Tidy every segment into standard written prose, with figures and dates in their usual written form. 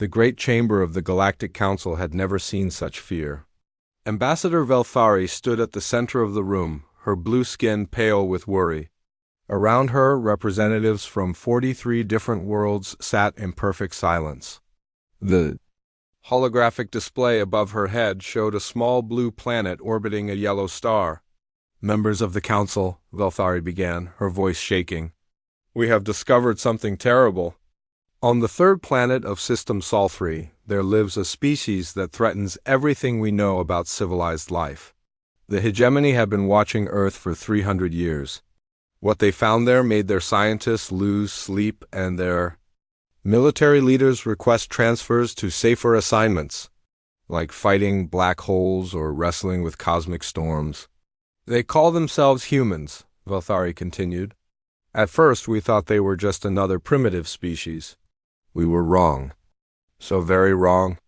The great chamber of the Galactic Council had never seen such fear. Ambassador Velthari stood at the center of the room, her blue skin pale with worry. Around her, representatives from 43 different worlds sat in perfect silence. The holographic display above her head showed a small blue planet orbiting a yellow star. "Members of the Council," Velthari began, her voice shaking. "We have discovered something terrible. On the third planet of System Sol 3, there lives a species that threatens everything we know about civilized life. The hegemony had been watching Earth for 300 years. What they found there made their scientists lose sleep and their military leaders request transfers to safer assignments, like fighting black holes or wrestling with cosmic storms. They call themselves humans," Velthari continued. "At first we thought they were just another primitive species. We were wrong. So very wrong."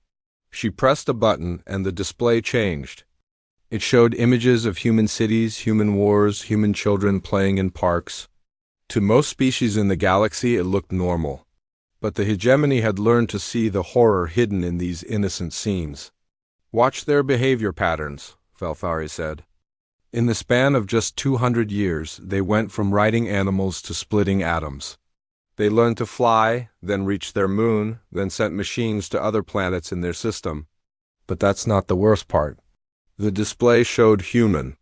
She pressed a button and the display changed. It showed images of human cities, human wars, human children playing in parks. To most species in the galaxy it looked normal. But the hegemony had learned to see the horror hidden in these innocent scenes. "Watch their behavior patterns," Velthari said. "In the span of just 200 years, they went from riding animals to splitting atoms. They learned to fly, then reached their moon, then sent machines to other planets in their system. But that's not the worst part. The display showed human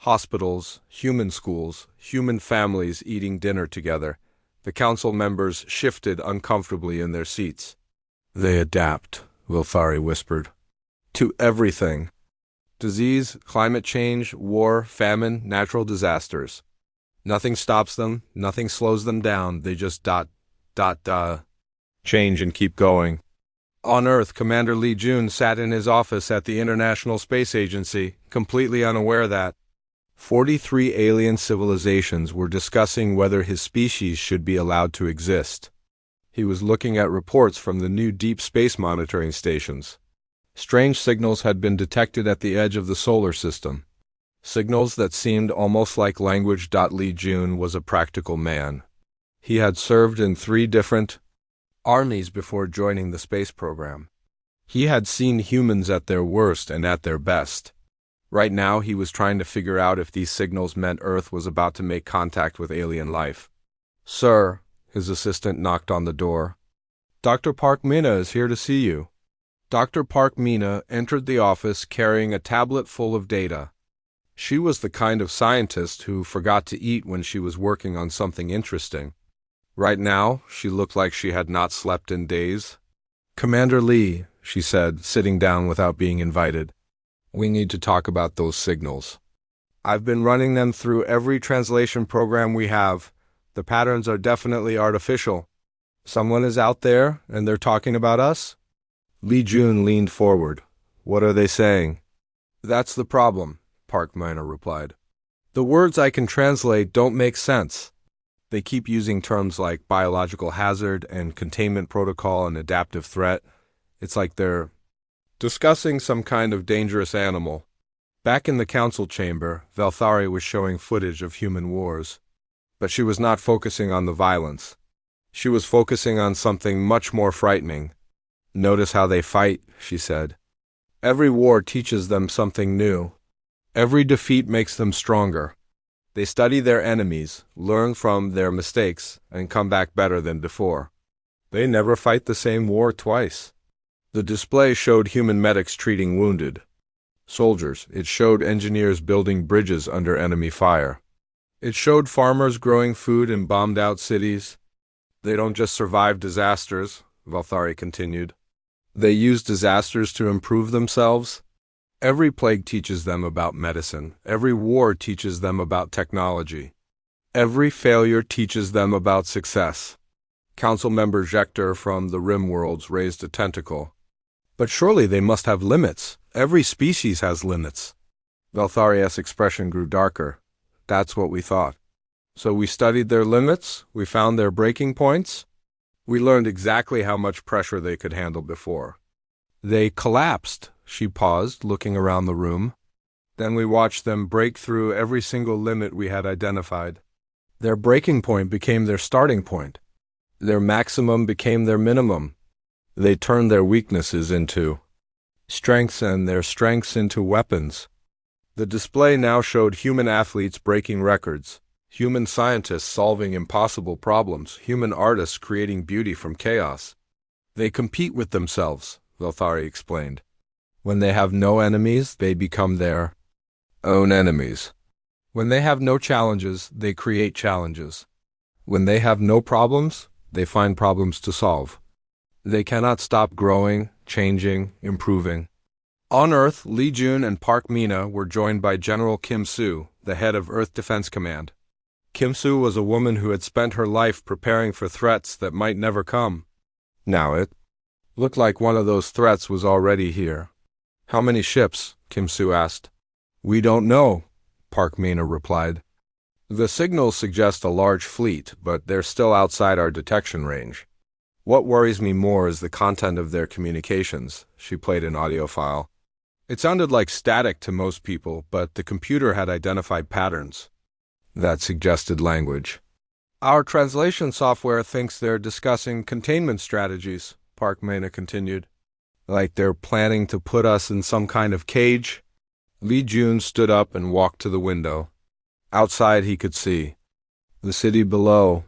hospitals, human schools, human families eating dinner together. The council members shifted uncomfortably in their seats. "They adapt," Velthari whispered, "to everything. Disease, climate change, war, famine, natural disasters. Nothing stops them, nothing slows them down, they just change and keep going." On Earth, Commander Lee Jun sat in his office at the International Space Agency, completely unaware that 43 alien civilizations were discussing whether his species should be allowed to exist. He was looking at reports from the new deep space monitoring stations. Strange signals had been detected at the edge of the solar system. Signals that seemed almost like language. Lee Jun was a practical man. He had served in 3 different armies before joining the space program. He had seen humans at their worst and at their best. Right now he was trying to figure out if these signals meant Earth was about to make contact with alien life. "Sir," his assistant knocked on the door. "Dr. Park Mina is here to see you." Dr. Park Mina entered the office carrying a tablet full of data. She was the kind of scientist who forgot to eat when she was working on something interesting. Right now, she looked like she had not slept in days. "Commander Lee," she said, sitting down without being invited. "We need to talk about those signals. I've been running them through every translation program we have. The patterns are definitely artificial. Someone is out there, and they're talking about us?" Lee Jun leaned forward. "What are they saying?" "That's the problem," Park Mina replied. "The words I can translate don't make sense. They keep using terms like biological hazard and containment protocol and adaptive threat. It's like they're discussing some kind of dangerous animal." Back in the council chamber, Velthari was showing footage of human wars. But she was not focusing on the violence. She was focusing on something much more frightening. "Notice how they fight," she said. "Every war teaches them something new. Every defeat makes them stronger. They study their enemies, learn from their mistakes, and come back better than before. They never fight the same war twice." The display showed human medics treating wounded soldiers. It showed engineers building bridges under enemy fire. It showed farmers growing food in bombed-out cities. "They don't just survive disasters," Velthari continued. "They use disasters to improve themselves. Every plague teaches them about medicine. Every war teaches them about technology. Every failure teaches them about success." Council member Jector from the Rim Worlds raised a tentacle. "But surely they must have limits. Every species has limits." Velthari's expression grew darker. "That's what we thought. So we studied their limits, we found their breaking points. We learned exactly how much pressure they could handle before. They collapsed." She paused, looking around the room. "Then we watched them break through every single limit we had identified. Their breaking point became their starting point. Their maximum became their minimum. They turn their weaknesses into strengths and their strengths into weapons. The display now showed human athletes breaking records, human scientists solving impossible problems, human artists creating beauty from chaos. They compete with themselves, Velthari explained. When they have no enemies, they become their own enemies. When they have no challenges, they create challenges. When they have no problems, they find problems to solve. They cannot stop growing, changing, improving. On Earth, Lee Jun and Park Mina were joined by General Kim Soo, the head of Earth Defense Command. Kim Soo was a woman who had spent her life preparing for threats that might never come. Now it looked like one of those threats was already here. How many ships? Kim Soo asked. We don't know, Park Mina replied. The signals suggest a large fleet, but they're still outside our detection range. What worries me more is the content of their communications. She played an audio file. It sounded like static to most people, but the computer had identified patterns. That suggested language. Our translation software thinks they're discussing containment strategies, Park Mina continued. Like they're planning to put us in some kind of cage? Lee Jun stood up and walked to the window. Outside he could see the city below.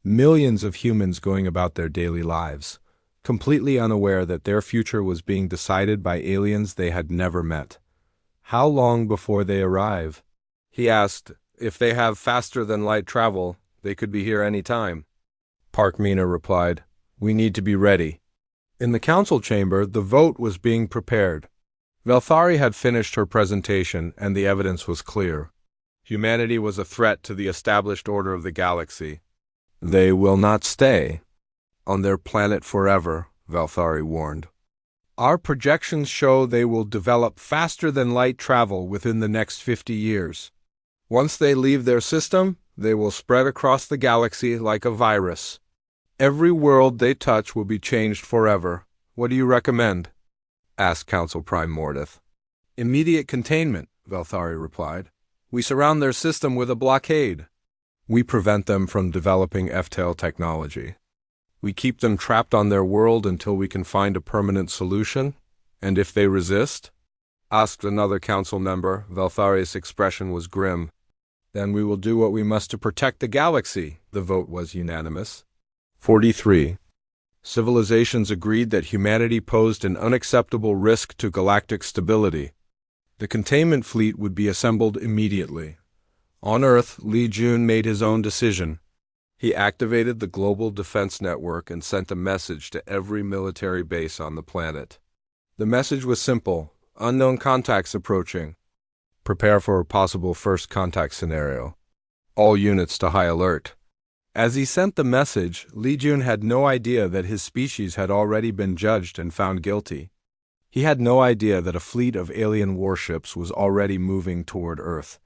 Millions of humans going about their daily lives, completely unaware that their future was being decided by aliens they had never met. How long before they arrive? He asked. If they have faster-than-light travel, they could be here any time. Park Mina replied, We need to be ready. In the council chamber, the vote was being prepared. Velthari had finished her presentation, and the evidence was clear. Humanity was a threat to the established order of the galaxy. They will not stay on their planet forever, Velthari warned. Our projections show they will develop faster-than-light travel within the next 50 years. Once they leave their system, they will spread across the galaxy like a virus. Every world they touch will be changed forever. What do you recommend? Asked Council Prime Mordeth. Immediate containment, Velthari replied. We surround their system with a blockade. We prevent them from developing FTL technology. We keep them trapped on their world until we can find a permanent solution. And if they resist? Asked another council member. Velthari's expression was grim. Then we will do what we must to protect the galaxy. The vote was unanimous. 43. Civilizations agreed that humanity posed an unacceptable risk to galactic stability. The containment fleet would be assembled immediately. On Earth, Lee Jun made his own decision. He activated the global defense network and sent a message to every military base on the planet. The message was simple. Unknown contacts approaching. Prepare for a possible first contact scenario. All units to high alert. As he sent the message, Lee Jun had no idea that his species had already been judged and found guilty. He had no idea that a fleet of alien warships was already moving toward Earth.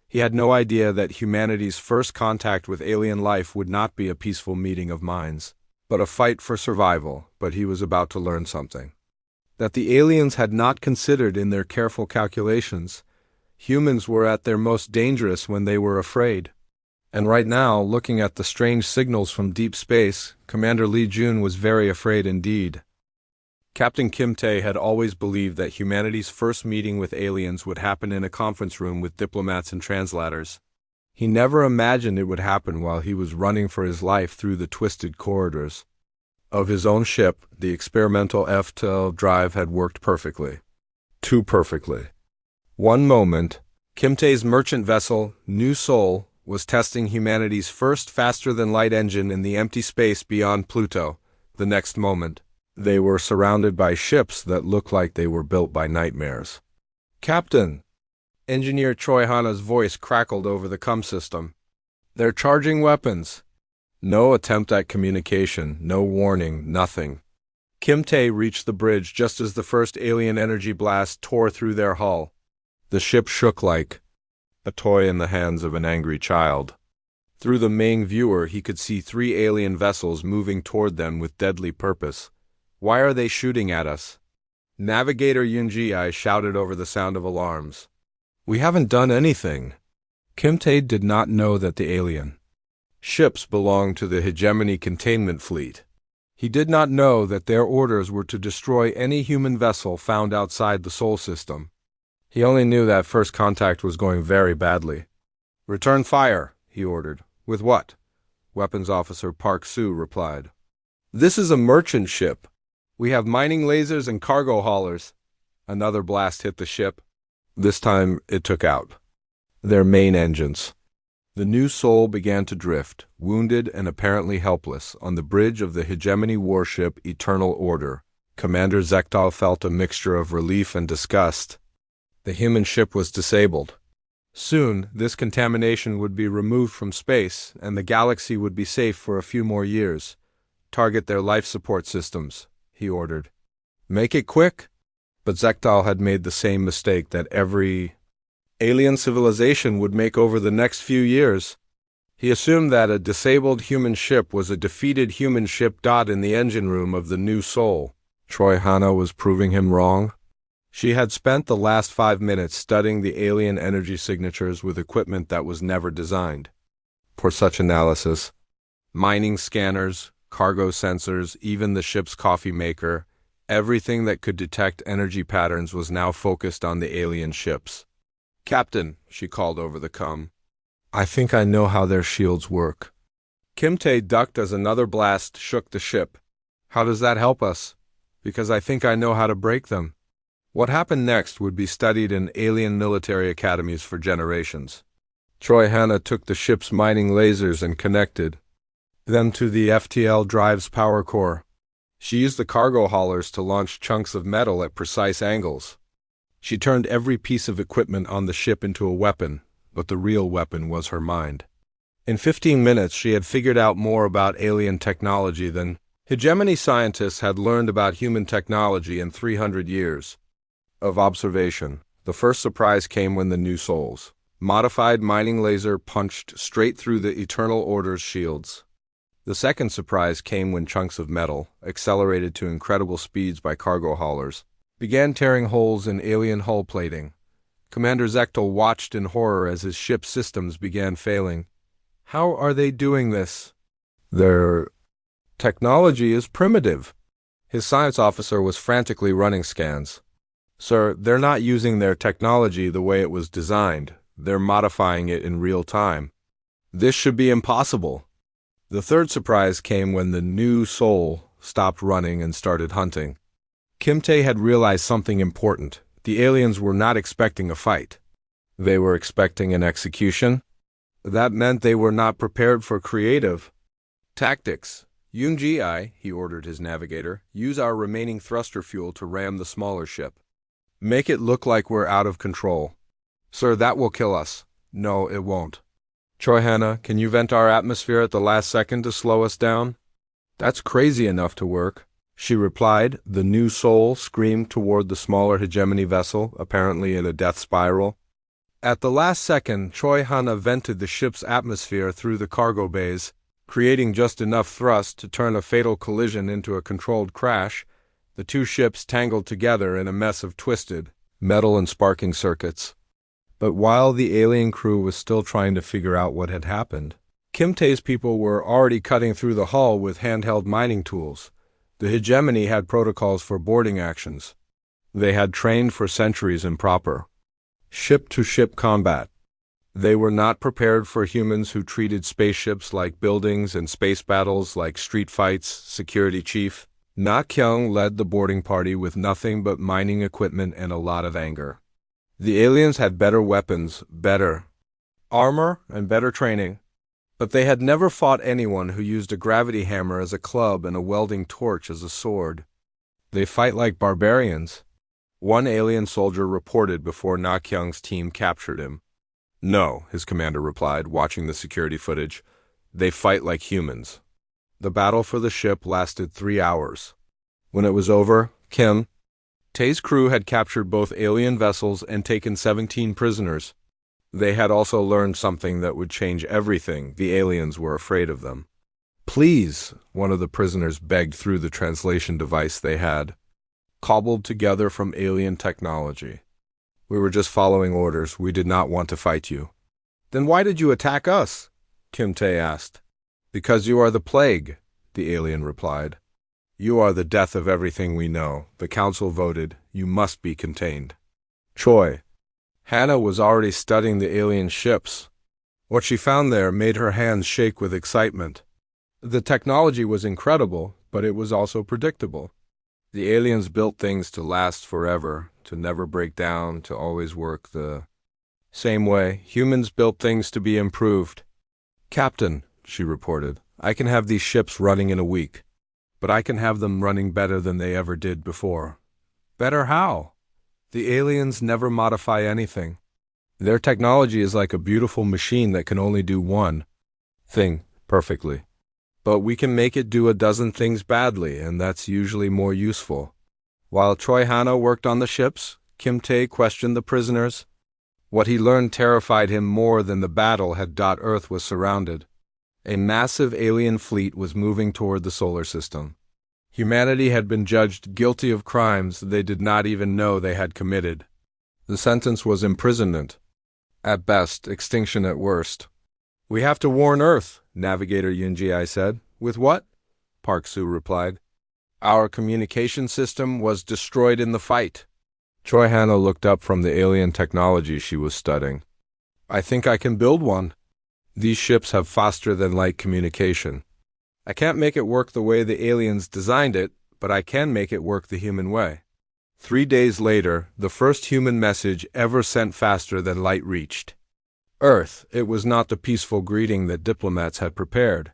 He had no idea that humanity's first contact with alien life would not be a peaceful meeting of minds, but a fight for survival. But he was about to learn something that the aliens had not considered in their careful calculations. Humans were at their most dangerous when they were afraid. And right now, looking at the strange signals from deep space, Commander Lee Jun was very afraid indeed. Captain Kim Tae had always believed that humanity's first meeting with aliens would happen in a conference room with diplomats and translators. He never imagined it would happen while he was running for his life through the twisted corridors of his own ship. The experimental F-12 drive had worked perfectly. Too perfectly. One moment, Kim Tae's merchant vessel, New Seoul, was testing humanity's first faster-than-light engine in the empty space beyond Pluto. The next moment, they were surrounded by ships that looked like they were built by nightmares. Captain! Engineer Choi Hana's voice crackled over the comm system. They're charging weapons. No attempt at communication, no warning, nothing. Kim Tae reached the bridge just as the first alien energy blast tore through their hull. The ship shook like a toy in the hands of an angry child. Through the main viewer, he could see 3 alien vessels moving toward them with deadly purpose. Why are they shooting at us? Navigator Yunji shouted over the sound of alarms. We haven't done anything. Kim Tae did not know that the alien ships belonged to the Hegemony Containment Fleet. He did not know that their orders were to destroy any human vessel found outside the Sol system. He only knew that first contact was going very badly. "Return fire," he ordered. "With what?" Weapons Officer Park Soo replied. "This is a merchant ship. We have mining lasers and cargo haulers." Another blast hit the ship. This time it took out their main engines. The new Sol began to drift, wounded and apparently helpless, on the bridge of the hegemony warship Eternal Order. Commander Zektal felt a mixture of relief and disgust. The human ship was disabled. Soon, this contamination would be removed from space, and the galaxy would be safe for a few more years. "Target their life support systems," he ordered. "Make it quick." But Zektal had made the same mistake that every alien civilization would make over the next few years. He assumed that a disabled human ship was a defeated human ship in the engine room of the new Sol. Troy Hanna was proving him wrong. She had spent the last 5 minutes studying the alien energy signatures with equipment that was never designed for such analysis. Mining scanners, cargo sensors, even the ship's coffee maker, everything that could detect energy patterns was now focused on the alien ships. "Captain," she called over the comm, "I think I know how their shields work." Kim Tae ducked as another blast shook the ship. "How does that help us?" "Because I think I know how to break them." What happened next would be studied in alien military academies for generations. Troy Hanna took the ship's mining lasers and connected them to the FTL drive's power core. She used the cargo haulers to launch chunks of metal at precise angles. She turned every piece of equipment on the ship into a weapon, but the real weapon was her mind. In 15 minutes, she had figured out more about alien technology than hegemony scientists had learned about human technology in 300 years of observation. The first surprise came when the new Sol's modified mining laser punched straight through the Eternal Order's shields. The second surprise came when chunks of metal, accelerated to incredible speeds by cargo haulers, began tearing holes in alien hull plating. Commander Zektal watched in horror as his ship's systems began failing. "How are they doing this?" "Their technology is primitive." His science officer was frantically running scans. "Sir, they're not using their technology the way it was designed. They're modifying it in real time. This should be impossible." The third surprise came when the new Sol stopped running and started hunting. Kim Tae had realized something important. The aliens were not expecting a fight. They were expecting an execution. That meant they were not prepared for creative tactics. "Yoon Ji-I," he ordered his navigator, "use our remaining thruster fuel to ram the smaller ship. Make it look like we're out of control." "Sir, that will kill us." "No, it won't." "Troy Hanna, can you vent our atmosphere at the last second to slow us down?" "That's crazy enough to work," she replied. The new Sol screamed toward the smaller hegemony vessel, apparently in a death spiral. At the last second, Troy Hanna vented the ship's atmosphere through the cargo bays, creating just enough thrust to turn a fatal collision into a controlled crash. The two ships tangled together in a mess of twisted metal and sparking circuits. But while the alien crew was still trying to figure out what had happened, Kim Tae's people were already cutting through the hull with handheld mining tools. The hegemony had protocols for boarding actions. They had trained for centuries in proper ship-to-ship combat. They were not prepared for humans who treated spaceships like buildings and space battles like street fights. Security Chief Na Kyung led the boarding party with nothing but mining equipment and a lot of anger. The aliens had better weapons, better armor, and better training, but they had never fought anyone who used a gravity hammer as a club and a welding torch as a sword. "They fight like barbarians," one alien soldier reported before Na Kyung's team captured him. "No," his commander replied, watching the security footage. "They fight like humans." The battle for the ship lasted 3 hours. When it was over, Kim Tae's crew had captured both alien vessels and taken 17 prisoners. They had also learned something that would change everything. The aliens were afraid of them. "Please," one of the prisoners begged through the translation device they had, cobbled together from alien technology. "We were just following orders. We did not want to fight you." "Then why did you attack us?" Kim Tae asked. "Because you are the plague," the alien replied. You are the death of everything we know. The council voted. You must be contained. Choi. Hannah was already studying the alien ships. What she found there made her hands shake with excitement. The technology was incredible, but it was also predictable. The aliens built things to last forever, to never break down, to always work the same way. Humans built things to be improved. Captain, she reported, I can have these ships running in a week, but I can have them running better than they ever did before. Better how? The aliens never modify anything. Their technology is like a beautiful machine that can only do one thing perfectly. But we can make it do a dozen things badly, and that's usually more useful. While Choi Hana worked on the ships, Kim Tae questioned the prisoners. What he learned terrified him more than the battle had. Earth was surrounded. A massive alien fleet was moving toward the solar system. Humanity had been judged guilty of crimes they did not even know they had committed. The sentence was imprisonment. At best, extinction at worst. We have to warn Earth, Navigator Yunji said. With what? Park Soo replied. Our communication system was destroyed in the fight. Choi Hana looked up from the alien technology she was studying. I think I can build one. These ships have faster-than-light communication. I can't make it work the way the aliens designed it, but I can make it work the human way. 3 days later, the first human message ever sent faster than light reached Earth. It was not the peaceful greeting that diplomats had prepared.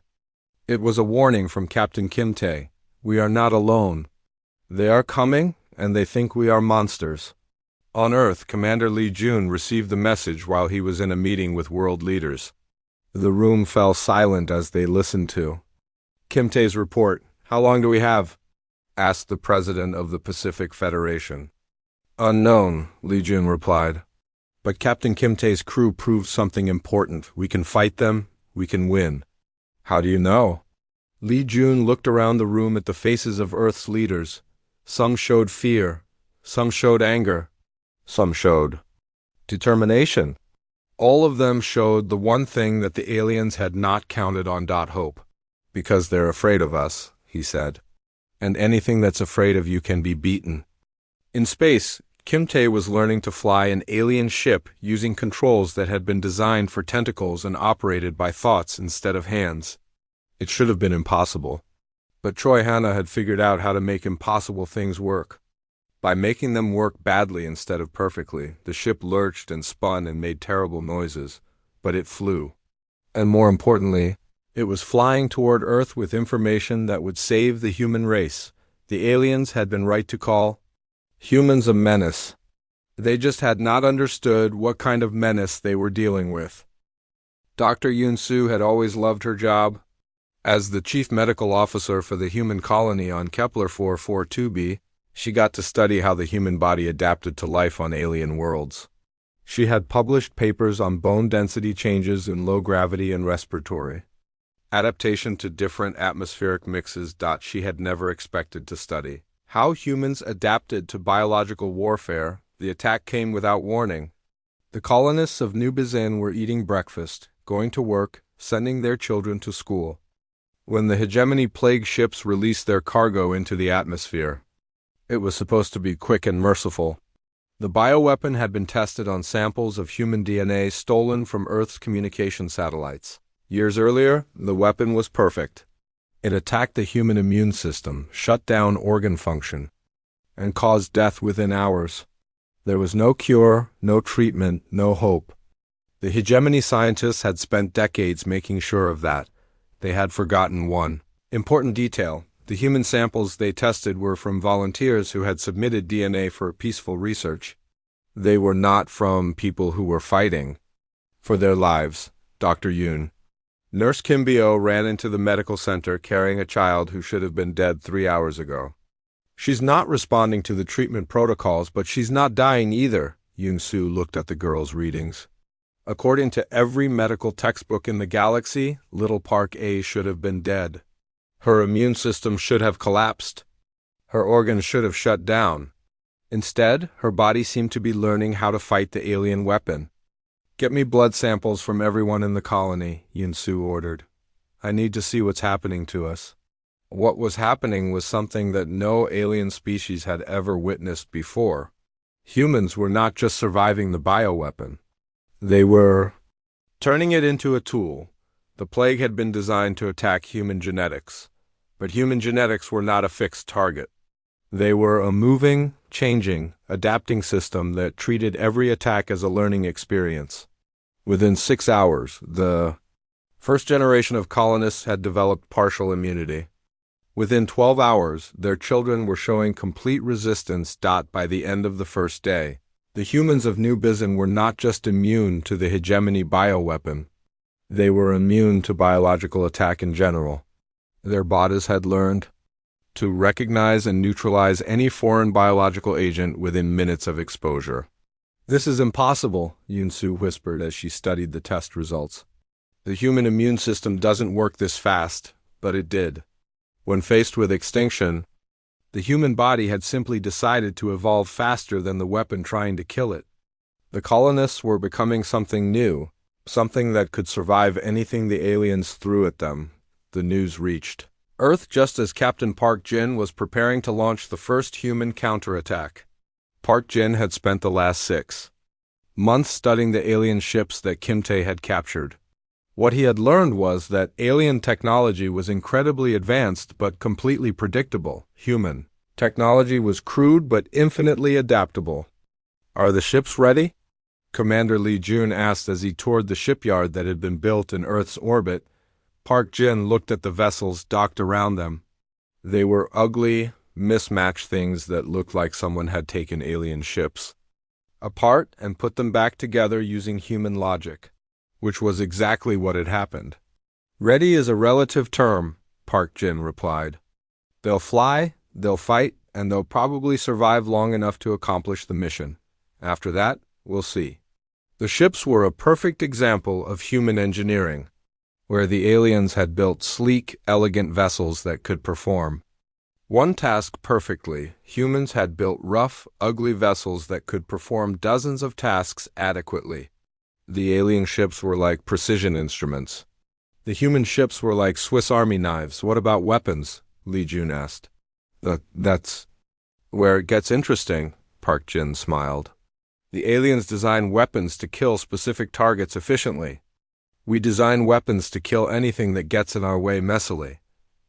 It was a warning from Captain Kim Tae. We are not alone. They are coming, and they think we are monsters. On Earth, Commander Lee Jun received the message while he was in a meeting with world leaders. The room fell silent as they listened to Kim Tae's report. How long do we have? Asked the president of the Pacific Federation. Unknown, Lee Jun replied. But Captain Kim Tae's crew proved something important. We can fight them. We can win. How do you know? Lee Jun looked around the room at the faces of Earth's leaders. Some showed fear. Some showed anger. Some showed determination. All of them showed the one thing that the aliens had not counted on. Hope. Because they're afraid of us, he said. And anything that's afraid of you can be beaten. In space, Kim Tae was learning to fly an alien ship using controls that had been designed for tentacles and operated by thoughts instead of hands. It should have been impossible. But Choi Hana had figured out how to make impossible things work. By making them work badly instead of perfectly, the ship lurched and spun and made terrible noises, but it flew. And more importantly, it was flying toward Earth with information that would save the human race. The aliens had been right to call humans a menace. They just had not understood what kind of menace they were dealing with. Dr. Yoon-soo had always loved her job. As the chief medical officer for the human colony on Kepler 442b, she got to study how the human body adapted to life on alien worlds. She had published papers on bone density changes in low gravity and respiratory adaptation to different atmospheric mixes. She had never expected to study how humans adapted to biological warfare. The attack came without warning. The colonists of New Bizin were eating breakfast, going to work, sending their children to school, when the hegemony plague ships released their cargo into the atmosphere. It was supposed to be quick and merciful. The bioweapon had been tested on samples of human DNA stolen from Earth's communication satellites. Years earlier, the weapon was perfect. It attacked the human immune system, shut down organ function, and caused death within hours. There was no cure, no treatment, no hope. The hegemony scientists had spent decades making sure of that. They had forgotten one important detail. The human samples they tested were from volunteers who had submitted DNA for peaceful research. They were not from people who were fighting for their lives. Dr. Yoon. Nurse Kim Bio ran into the medical center carrying a child who should have been dead 3 hours ago. She's not responding to the treatment protocols, but she's not dying either. Yoon-soo looked at the girl's readings. According to every medical textbook in the galaxy, little Park A should have been dead. Her immune system should have collapsed. Her organs should have shut down. Instead, her body seemed to be learning how to fight the alien weapon. Get me blood samples from everyone in the colony, Yoon-soo ordered. I need to see what's happening to us. What was happening was something that no alien species had ever witnessed before. Humans were not just surviving the bioweapon. They were turning it into a tool. The plague had been designed to attack human genetics, but human genetics were not a fixed target. They were a moving, changing, adapting system that treated every attack as a learning experience. Within 6 hours, the first generation of colonists had developed partial immunity. Within 12 hours, their children were showing complete resistance. By the end of the first day, the humans of New Bizon were not just immune to the hegemony bioweapon, they were immune to biological attack in general. Their bodies had learned to recognize and neutralize any foreign biological agent within minutes of exposure. "This is impossible," Yunsu whispered as she studied the test results. "The human immune system doesn't work this fast," but it did. When faced with extinction, the human body had simply decided to evolve faster than the weapon trying to kill it. The colonists were becoming something new, something that could survive anything the aliens threw at them. The news reached Earth just as Captain Park Jin was preparing to launch the first human counterattack. Park Jin had spent the last 6 months studying the alien ships that Kim Tae had captured. What he had learned was that alien technology was incredibly advanced but completely predictable. Human technology was crude but infinitely adaptable. "Are the ships ready?" Commander Lee Jun asked as he toured the shipyard that had been built in Earth's orbit. Park Jin looked at the vessels docked around them. They were ugly, mismatched things that looked like someone had taken alien ships apart and put them back together using human logic, which was exactly what had happened. "Ready is a relative term," Park Jin replied. "They'll fly, they'll fight, and they'll probably survive long enough to accomplish the mission. After that, we'll see." The ships were a perfect example of human engineering, where the aliens had built sleek, elegant vessels that could perform one task perfectly. Humans had built rough, ugly vessels that could perform dozens of tasks adequately. The alien ships were like precision instruments. The human ships were like Swiss Army knives. "What about weapons?" Lee Jun asked. That's where it gets interesting," Park Jin smiled. "The aliens design weapons to kill specific targets efficiently. We design weapons to kill anything that gets in our way messily."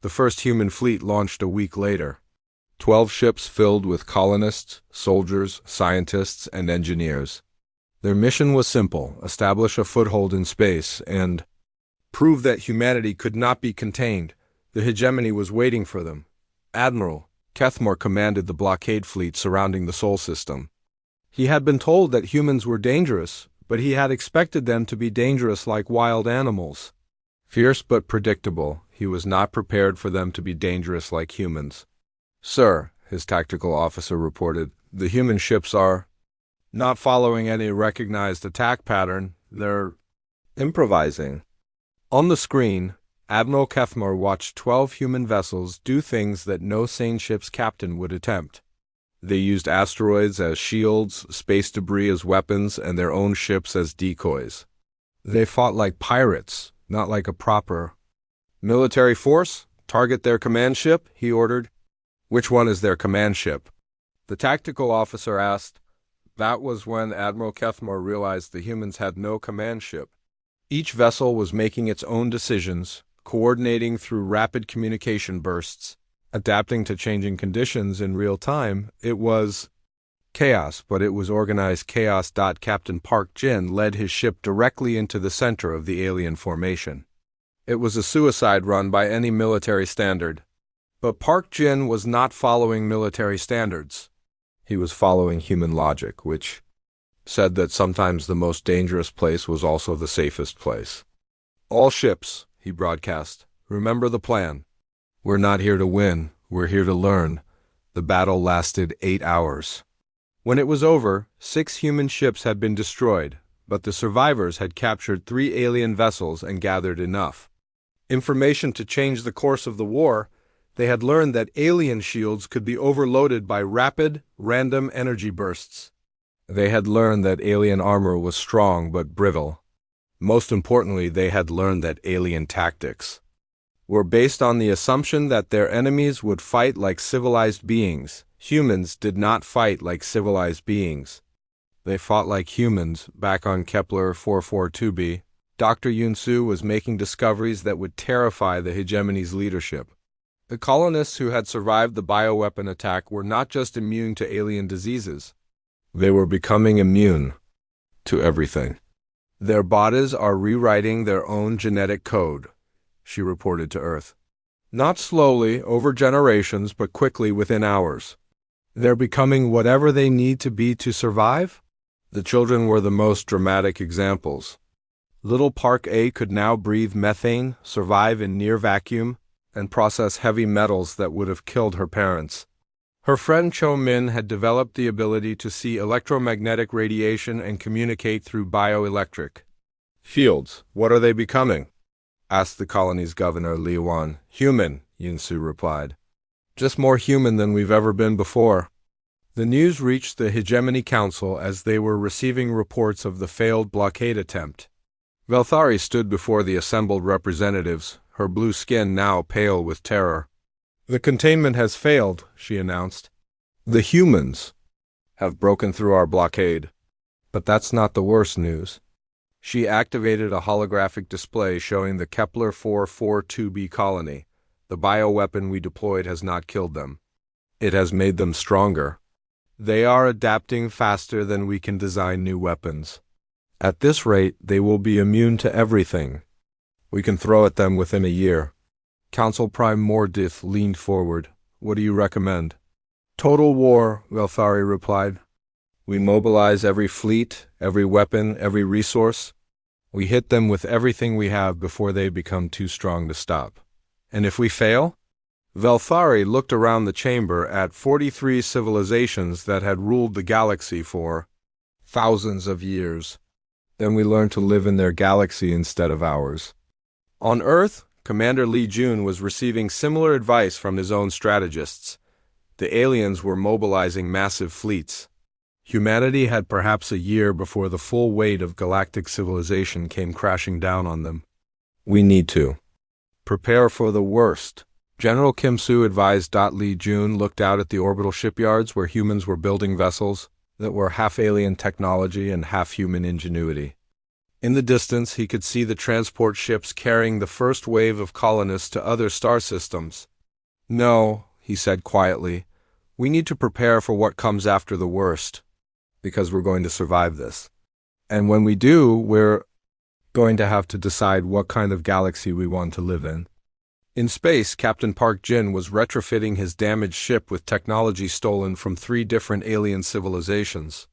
The first human fleet launched a week later. 12 ships filled with colonists, soldiers, scientists, and engineers. Their mission was simple: establish a foothold in space and prove that humanity could not be contained. The hegemony was waiting for them. Admiral Kethmore commanded the blockade fleet surrounding the Sol system. He had been told that humans were dangerous, but he had expected them to be dangerous like wild animals. Fierce but predictable, he was not prepared for them to be dangerous like humans. "Sir," his tactical officer reported, "the human ships are not following any recognized attack pattern. They're improvising." On the screen, Admiral Kethmore watched 12 human vessels do things that no sane ship's captain would attempt. They used asteroids as shields, space debris as weapons, and their own ships as decoys. They fought like pirates, not like a proper military force. "Target their command ship," he ordered. "Which one is their command ship?" the tactical officer asked. That was when Admiral Kethmore realized the humans had no command ship. Each vessel was making its own decisions, coordinating through rapid communication bursts, adapting to changing conditions in real time. It was chaos, but it was organized chaos. Captain Park Jin led his ship directly into the center of the alien formation. It was a suicide run by any military standard. But Park Jin was not following military standards. He was following human logic, which said that sometimes the most dangerous place was also the safest place. "All ships," he broadcast, "remember the plan. We're not here to win, we're here to learn." The battle lasted 8 hours. When it was over, 6 human ships had been destroyed, but the survivors had captured 3 alien vessels and gathered enough information to change the course of the war. They had learned that alien shields could be overloaded by rapid, random energy bursts. They had learned that alien armor was strong but brittle. Most importantly, they had learned that alien tactics were based on the assumption that their enemies would fight like civilized beings. Humans did not fight like civilized beings. They fought like humans. Back on Kepler 442b, Dr. Yunsu was making discoveries that would terrify the hegemony's leadership. The colonists who had survived the bioweapon attack were not just immune to alien diseases. They were becoming immune to everything. Their bodies are rewriting their own genetic code, she reported to Earth. Not slowly, over generations, but quickly within hours. They're becoming whatever they need to be to survive? The children were the most dramatic examples. Little Park A could now breathe methane, survive in near vacuum, and process heavy metals that would have killed her parents. Her friend Cho Min had developed the ability to see electromagnetic radiation and communicate through bioelectric fields. What are they becoming? Asked the colony's governor, Li Wan. Human, Yunsu replied. Just more human than we've ever been before. The news reached the Hegemony Council as they were receiving reports of the failed blockade attempt. Velthari stood before the assembled representatives, her blue skin now pale with terror. The containment has failed, she announced. The humans have broken through our blockade. But that's not the worst news. She activated a holographic display showing the Kepler 442b colony. The bioweapon we deployed has not killed them. It has made them stronger. They are adapting faster than we can design new weapons. At this rate, they will be immune to everything we can throw at them within a year. Council Prime Mordith leaned forward. What do you recommend? Total war, Velthari replied. We mobilize every fleet, every weapon, every resource. We hit them with everything we have before they become too strong to stop. And if we fail? Velthari looked around the chamber at 43 civilizations that had ruled the galaxy for thousands of years. Then we learn to live in their galaxy instead of ours. On Earth, Commander Li Jun was receiving similar advice from his own strategists. The aliens were mobilizing massive fleets. Humanity had perhaps a year before the full weight of galactic civilization came crashing down on them. We need to prepare for the worst. General Kim Su advised. Li Jun looked out at the orbital shipyards where humans were building vessels that were half alien technology and half human ingenuity. In the distance, he could see the transport ships carrying the first wave of colonists to other star systems. No, he said quietly, we need to prepare for what comes after the worst, because we're going to survive this. And when we do, we're going to have to decide what kind of galaxy we want to live in. In space, Captain Park Jin was retrofitting his damaged ship with technology stolen from 3 different alien civilizations.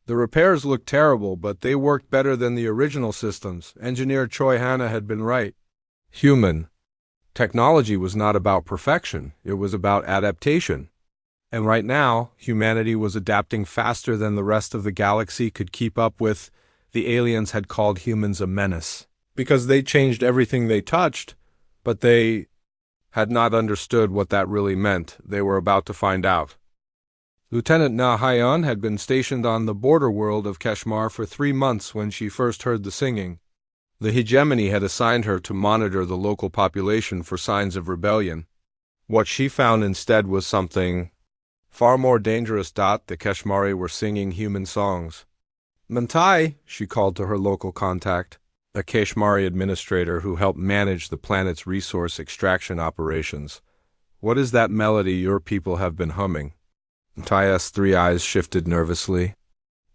The repairs looked terrible, but they worked better than the original systems. Engineer Choi Hanna had been right. Human technology was not about perfection, it was about adaptation. And right now, humanity was adapting faster than the rest of the galaxy could keep up with. The aliens had called humans a menace, because they changed everything they touched, but they had not understood what that really meant. They were about to find out. Lieutenant Na Haiyan had been stationed on the border world of Keshmar for 3 months when she first heard the singing. The hegemony had assigned her to monitor the local population for signs of rebellion. What she found instead was something far more dangerous. The Keshmari were singing human songs. Mantai, she called to her local contact, a Keshmari administrator who helped manage the planet's resource extraction operations. What is that melody your people have been humming? Mantai's 3 eyes shifted nervously.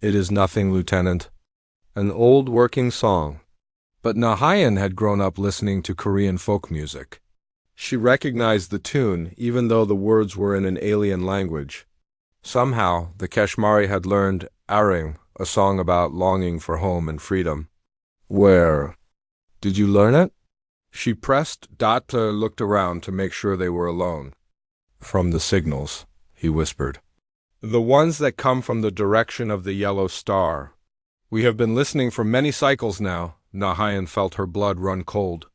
It is nothing, Lieutenant. An old working song. But Nahayan had grown up listening to Korean folk music. She recognized the tune, even though the words were in an alien language. Somehow, the Keshmari had learned Aring, a song about longing for home and freedom. Where did you learn it? She pressed. Data looked around to make sure they were alone. From the signals, he whispered. The ones that come from the direction of the yellow star. We have been listening for many cycles now. Nahayan felt her blood run cold.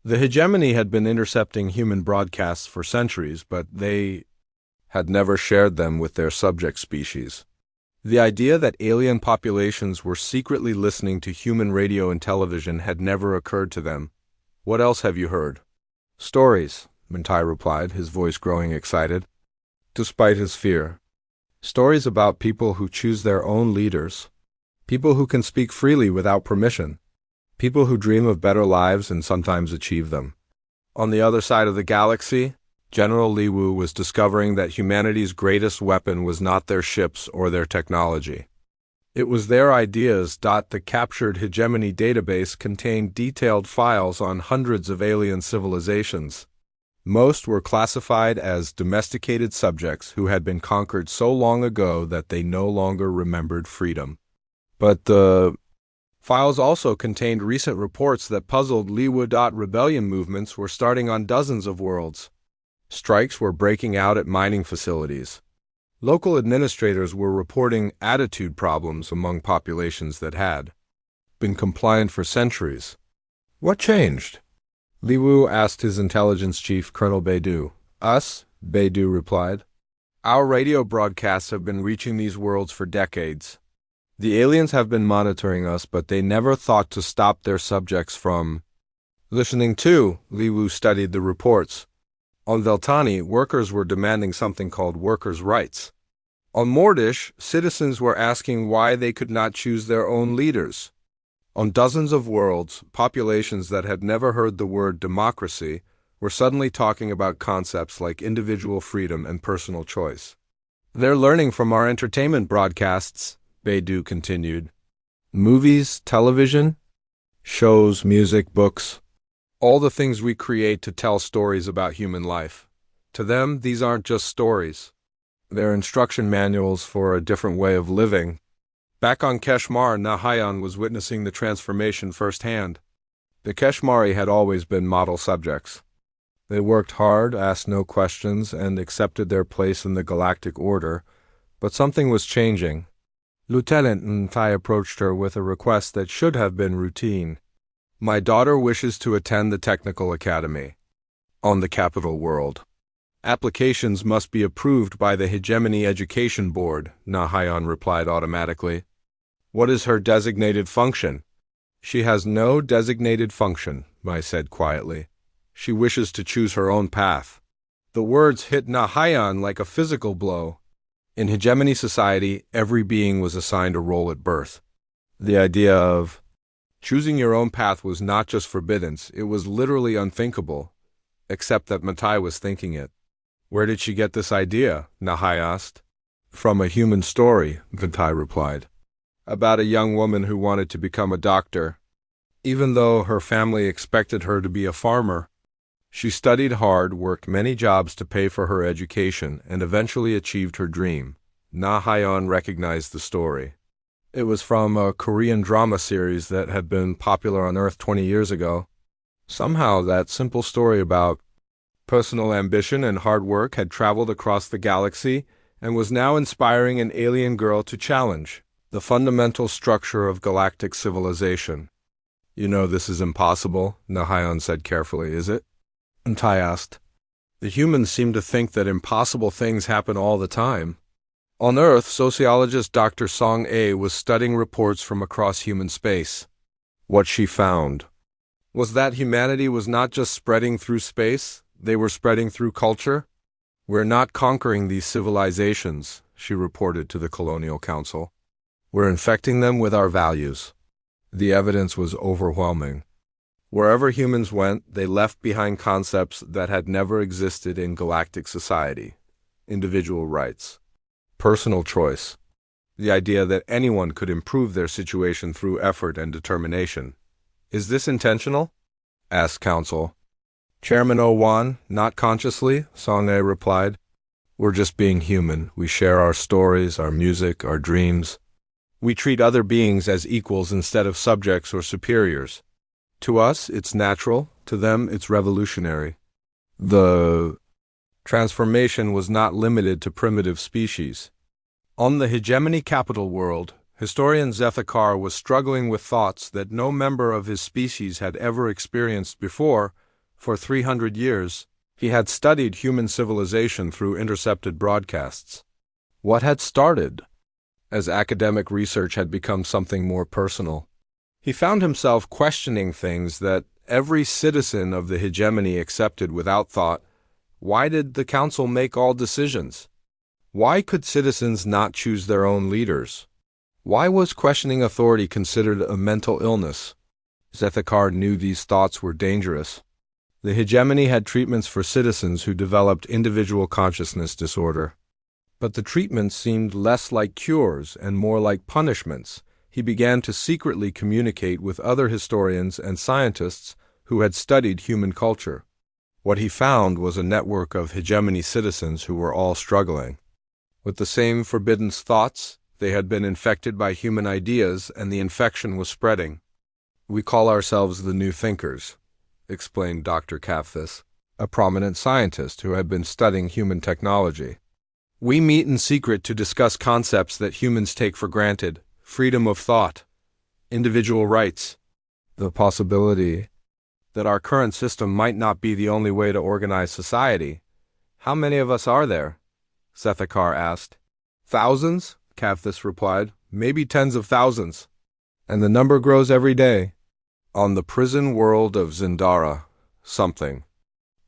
The hegemony had been intercepting human broadcasts for centuries, but they had never shared them with their subject species. The idea that alien populations were secretly listening to human radio and television had never occurred to them. What else have you heard? Stories, Mentai replied, his voice growing excited, despite his fear. Stories about people who choose their own leaders, people who can speak freely without permission, people who dream of better lives and sometimes achieve them. On the other side of the galaxy, General Li Wu was discovering that humanity's greatest weapon was not their ships or their technology. It was their ideas. The captured hegemony database contained detailed files on hundreds of alien civilizations. Most were classified as domesticated subjects who had been conquered so long ago that they no longer remembered freedom. But the files also contained recent reports that puzzled Li Wu. Rebellion movements were starting on dozens of worlds. Strikes were breaking out at mining facilities. Local administrators were reporting attitude problems among populations that had been compliant for centuries. What changed? Li Wu asked his intelligence chief, Colonel Beidou. Us, Beidou replied. Our radio broadcasts have been reaching these worlds for decades. The aliens have been monitoring us, but they never thought to stop their subjects from listening to. Li Wu studied the reports. On Veltani, workers were demanding something called workers' rights. On Mordish, citizens were asking why they could not choose their own leaders. On dozens of worlds, populations that had never heard the word democracy were suddenly talking about concepts like individual freedom and personal choice. They're learning from our entertainment broadcasts, Beidou continued. Movies, television, shows, music, books, all the things we create to tell stories about human life. To them, these aren't just stories. They're instruction manuals for a different way of living. Back on Keshmar, Nahayan was witnessing the transformation firsthand. The Keshmari had always been model subjects. They worked hard, asked no questions, and accepted their place in the galactic order, but something was changing. Lieutenant Ntai approached her with a request that should have been routine. My daughter wishes to attend the Technical Academy on the capital world. Applications must be approved by the Hegemony Education Board, Nahayan replied automatically. What is her designated function? She has no designated function, Mai said quietly. She wishes to choose her own path. The words hit Nahayan like a physical blow. In Hegemony society, every being was assigned a role at birth. The idea of choosing your own path was not just forbidden, it was literally unthinkable, except that Matai was thinking it. Where did she get this idea? Nahai asked. From a human story, Matai replied. About a young woman who wanted to become a doctor. Even though her family expected her to be a farmer, she studied hard, worked many jobs to pay for her education, and eventually achieved her dream. Nahayan recognized the story. It was from a Korean drama series that had been popular on Earth 20 years ago. Somehow that simple story about personal ambition and hard work had traveled across the galaxy and was now inspiring an alien girl to challenge the fundamental structure of galactic civilization. You know this is impossible, Nahayan said carefully, is it? Tai asked. The humans seem to think that impossible things happen all the time. On Earth, sociologist Dr. Song A was studying reports from across human space. What she found was that humanity was not just spreading through space, they were spreading through culture. We're not conquering these civilizations, she reported to the Colonial Council. We're infecting them with our values. The evidence was overwhelming. Wherever humans went, they left behind concepts that had never existed in galactic society. Individual rights. Personal choice. The idea that anyone could improve their situation through effort and determination. Is this intentional? Asked Council. Chairman Owan, not consciously, Song-e replied. We're just being human. We share our stories, our music, our dreams. We treat other beings as equals instead of subjects or superiors. To us, it's natural. To them, it's revolutionary. The transformation was not limited to primitive species. On the hegemony capital world, historian Zethakar was struggling with thoughts that no member of his species had ever experienced before. For 300 years, he had studied human civilization through intercepted broadcasts. What had started as academic research had become something more personal. He found himself questioning things that every citizen of the hegemony accepted without thought, why did the council make all decisions? Why could citizens not choose their own leaders? Why was questioning authority considered a mental illness? Zethekar knew these thoughts were dangerous. The hegemony had treatments for citizens who developed individual consciousness disorder. But the treatments seemed less like cures and more like punishments. He began to secretly communicate with other historians and scientists who had studied human culture. What he found was a network of hegemony citizens who were all struggling with the same forbidden thoughts. They had been infected by human ideas, and the infection was spreading. "We call ourselves the New Thinkers," explained Dr. Kafthis, a prominent scientist who had been studying human technology. "We meet in secret to discuss concepts that humans take for granted: freedom of thought, individual rights, the possibility that our current system might not be the only way to organize society." "How many of us are there?" Zethekar asked. "Thousands," Kafthis replied. "Maybe tens of thousands. And the number grows every day." On the prison world of Zindara, something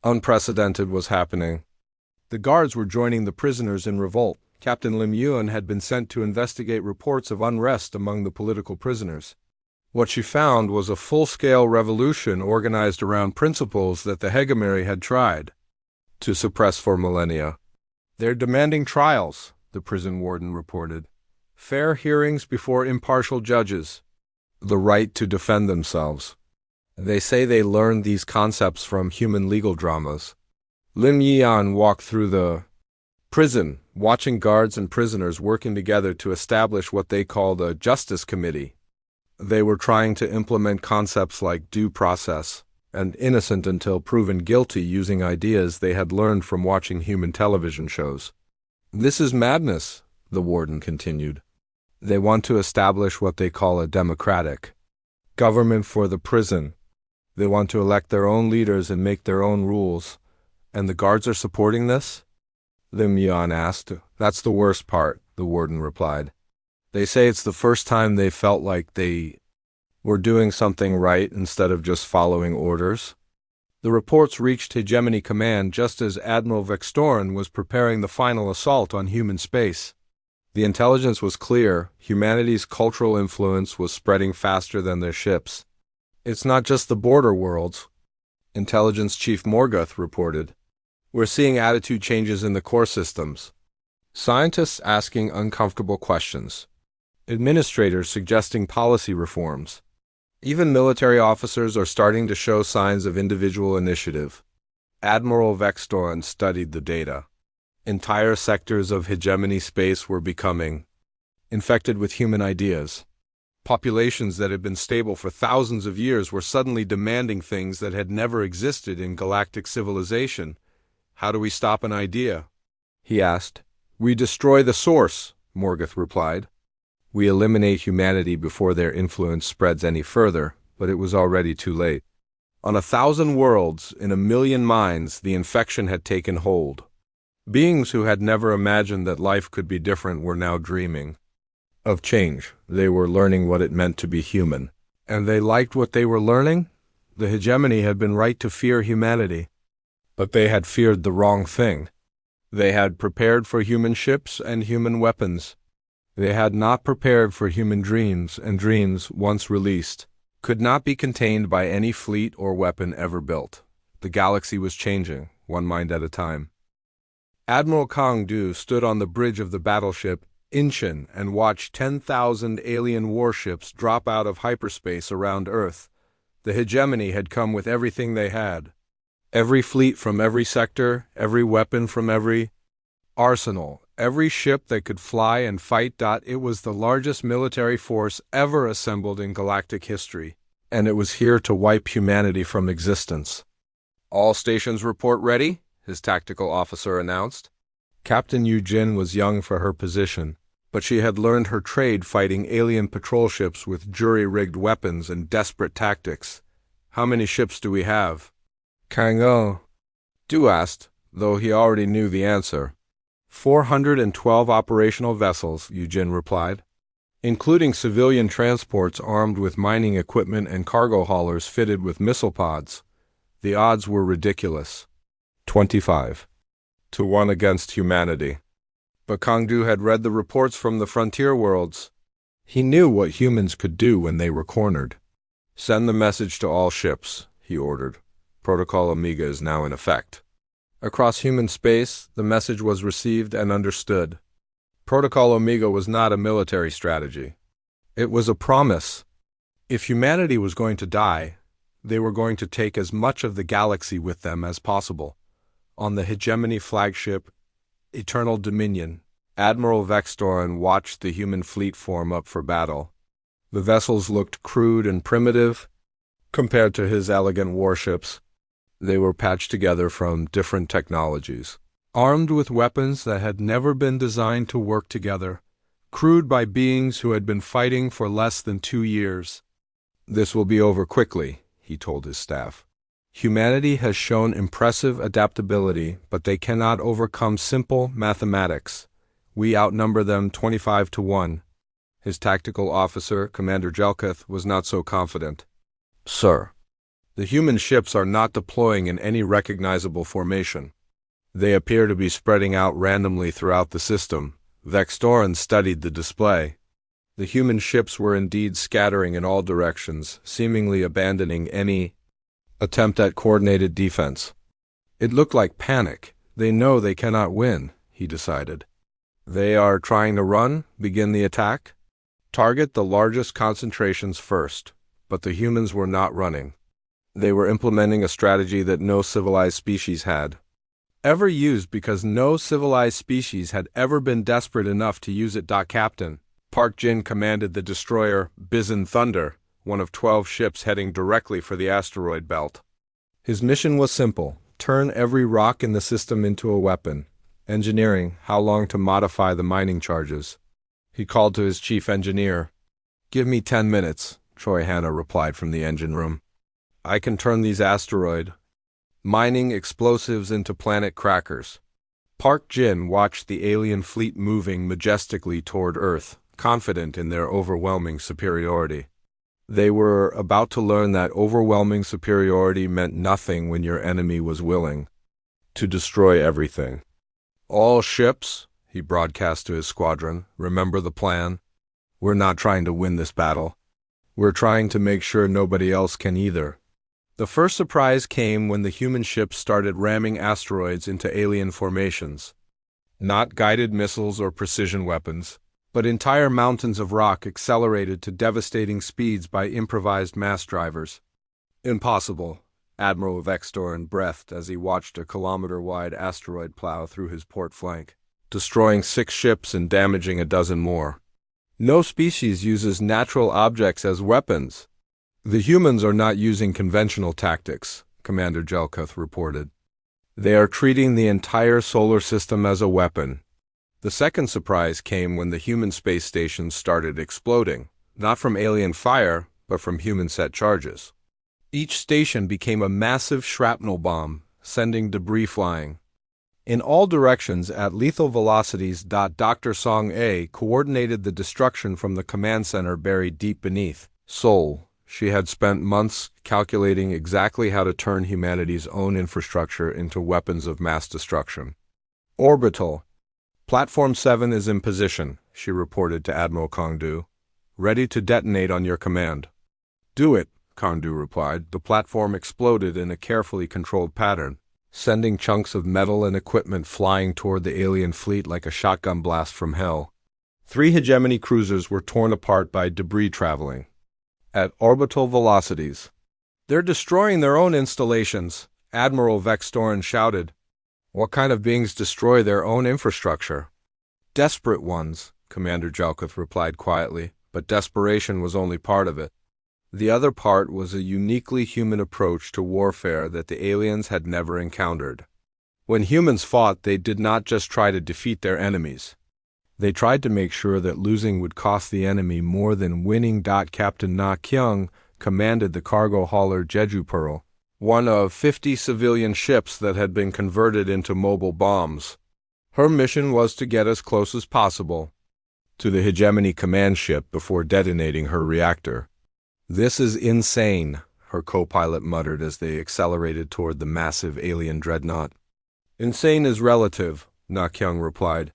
unprecedented was happening. The guards were joining the prisoners in revolt. Captain Lim Yuan had been sent to investigate reports of unrest among the political prisoners. What she found was a full-scale revolution organized around principles that the hegemony had tried to suppress for millennia. "They're demanding trials," the prison warden reported. "Fair hearings before impartial judges. The right to defend themselves. They say they learned these concepts from human legal dramas." Lim Yian walked through the prison, watching guards and prisoners working together to establish what they called a justice committee. They were trying to implement concepts like due process and innocent until proven guilty using ideas they had learned from watching human television shows. "This is madness," the warden continued. "They want to establish what they call a democratic government for the prison. They want to elect their own leaders and make their own rules. And the guards are supporting this?" Lim Yuan asked. "That's the worst part," the warden replied. "They say it's the first time they felt like they were doing something right instead of just following orders." The reports reached Hegemony Command just as Admiral Vextorin was preparing the final assault on human space. The intelligence was clear: humanity's cultural influence was spreading faster than their ships. "It's not just the border worlds," Intelligence Chief Morgoth reported. "We're seeing attitude changes in the core systems. Scientists asking uncomfortable questions. Administrators suggesting policy reforms. Even military officers are starting to show signs of individual initiative." Admiral Vextorin studied the data. Entire sectors of hegemony space were becoming infected with human ideas. Populations that had been stable for thousands of years were suddenly demanding things that had never existed in galactic civilization. "How do we stop an idea?" he asked. "We destroy the source," Morgoth replied. "We eliminate humanity before their influence spreads any further," but it was already too late. On 1,000 worlds, in 1,000,000 minds, the infection had taken hold. Beings who had never imagined that life could be different were now dreaming of change. They were learning what it meant to be human. And they liked what they were learning? The hegemony had been right to fear humanity. But they had feared the wrong thing. They had prepared for human ships and human weapons. They had not prepared for human dreams, and dreams, once released, could not be contained by any fleet or weapon ever built. The galaxy was changing, one mind at a time. Admiral Kang Du stood on the bridge of the battleship Inchin and watched 10,000 alien warships drop out of hyperspace around Earth. The hegemony had come with everything they had. Every fleet from every sector, every weapon from every arsenal, every ship that could fly and fight. It was the largest military force ever assembled in galactic history, and it was here to wipe humanity from existence. "All stations report ready," his tactical officer announced. Captain Yu Jin was young for her position, but she had learned her trade fighting alien patrol ships with jury-rigged weapons and desperate tactics. "How many ships do we have?" Kang Du asked, though he already knew the answer. 412 operational vessels, Yu Jin replied. including civilian transports armed with mining equipment and cargo haulers fitted with missile pods. The odds were ridiculous. 25-1 against humanity. But Kangdu had read the reports from the frontier worlds. He knew what humans could do when they were cornered. Send the message to all ships, he ordered. Protocol Omega is now in effect. Across human space, the message was received and understood. Protocol Omega was not a military strategy. It was a promise. If humanity was going to die, they were going to take as much of the galaxy with them as possible. On the hegemony flagship, Eternal Dominion, Admiral Vextorin watched the human fleet form up for battle. The vessels looked crude and primitive compared to his elegant warships. They were patched together from different technologies, armed with weapons that had never been designed to work together, crewed by beings who had been fighting for less than 2 years. This will be over quickly, he told his staff. Humanity has shown impressive adaptability, but they cannot overcome simple mathematics. We outnumber them 25-1. His tactical officer, Commander Jelkuth, was not so confident. Sir, the human ships are not deploying in any recognizable formation. They appear to be spreading out randomly throughout the system. Vextorin studied the display. The human ships were indeed scattering in all directions, seemingly abandoning any attempt at coordinated defense. It looked like panic. They know they cannot win, he decided. They are trying to run, begin the attack. Target the largest concentrations first, but the humans were not running. They were implementing a strategy that no civilized species had ever used, because no civilized species had ever been desperate enough to use it. Captain Park Jin commanded the destroyer Bison Thunder, one of 12 ships heading directly for the asteroid belt. His mission was simple: turn every rock in the system into a weapon. Engineering, how long to modify the mining charges. He called to his chief engineer. Give me 10 minutes, Troy Hanna replied from the engine room. I can turn these asteroid mining explosives into planet crackers. Park Jin watched the alien fleet moving majestically toward Earth, confident in their overwhelming superiority. They were about to learn that overwhelming superiority meant nothing when your enemy was willing to destroy everything. All ships, he broadcast to his squadron, remember the plan. We're not trying to win this battle. We're trying to make sure nobody else can either. The first surprise came when the human ships started ramming asteroids into alien formations. Not guided missiles or precision weapons, but entire mountains of rock accelerated to devastating speeds by improvised mass drivers. Impossible, Admiral Vextorin breathed as he watched a kilometer-wide asteroid plow through his port flank, destroying 6 ships and damaging a dozen more. No species uses natural objects as weapons. The humans are not using conventional tactics, Commander Jelkuth reported. They are treating the entire solar system as a weapon. The second surprise came when the human space stations started exploding, not from alien fire, but from human-set charges. Each station became a massive shrapnel bomb, sending debris flying in all directions at lethal velocities. Dr. Song A coordinated the destruction from the command center buried deep beneath Seoul. She had spent months calculating exactly how to turn humanity's own infrastructure into weapons of mass destruction. Orbital. Platform 7 is in position, she reported to Admiral Kangdu. Ready to detonate on your command. Do it, Kangdu replied. The platform exploded in a carefully controlled pattern, sending chunks of metal and equipment flying toward the alien fleet like a shotgun blast from hell. 3 hegemony cruisers were torn apart by debris traveling at orbital velocities. They're destroying their own installations, Admiral Vextorin shouted. What kind of beings destroy their own infrastructure? Desperate ones, Commander Jelkuth replied quietly, but desperation was only part of it. The other part was a uniquely human approach to warfare that the aliens had never encountered. When humans fought, they did not just try to defeat their enemies. They tried to make sure that losing would cost the enemy more than winning. Captain Na Kyung commanded the cargo hauler Jeju Pearl, one of 50 civilian ships that had been converted into mobile bombs. Her mission was to get as close as possible to the hegemony command ship before detonating her reactor. "This is insane," her co-pilot muttered as they accelerated toward the massive alien dreadnought. "Insane is relative," Na-Kyung replied.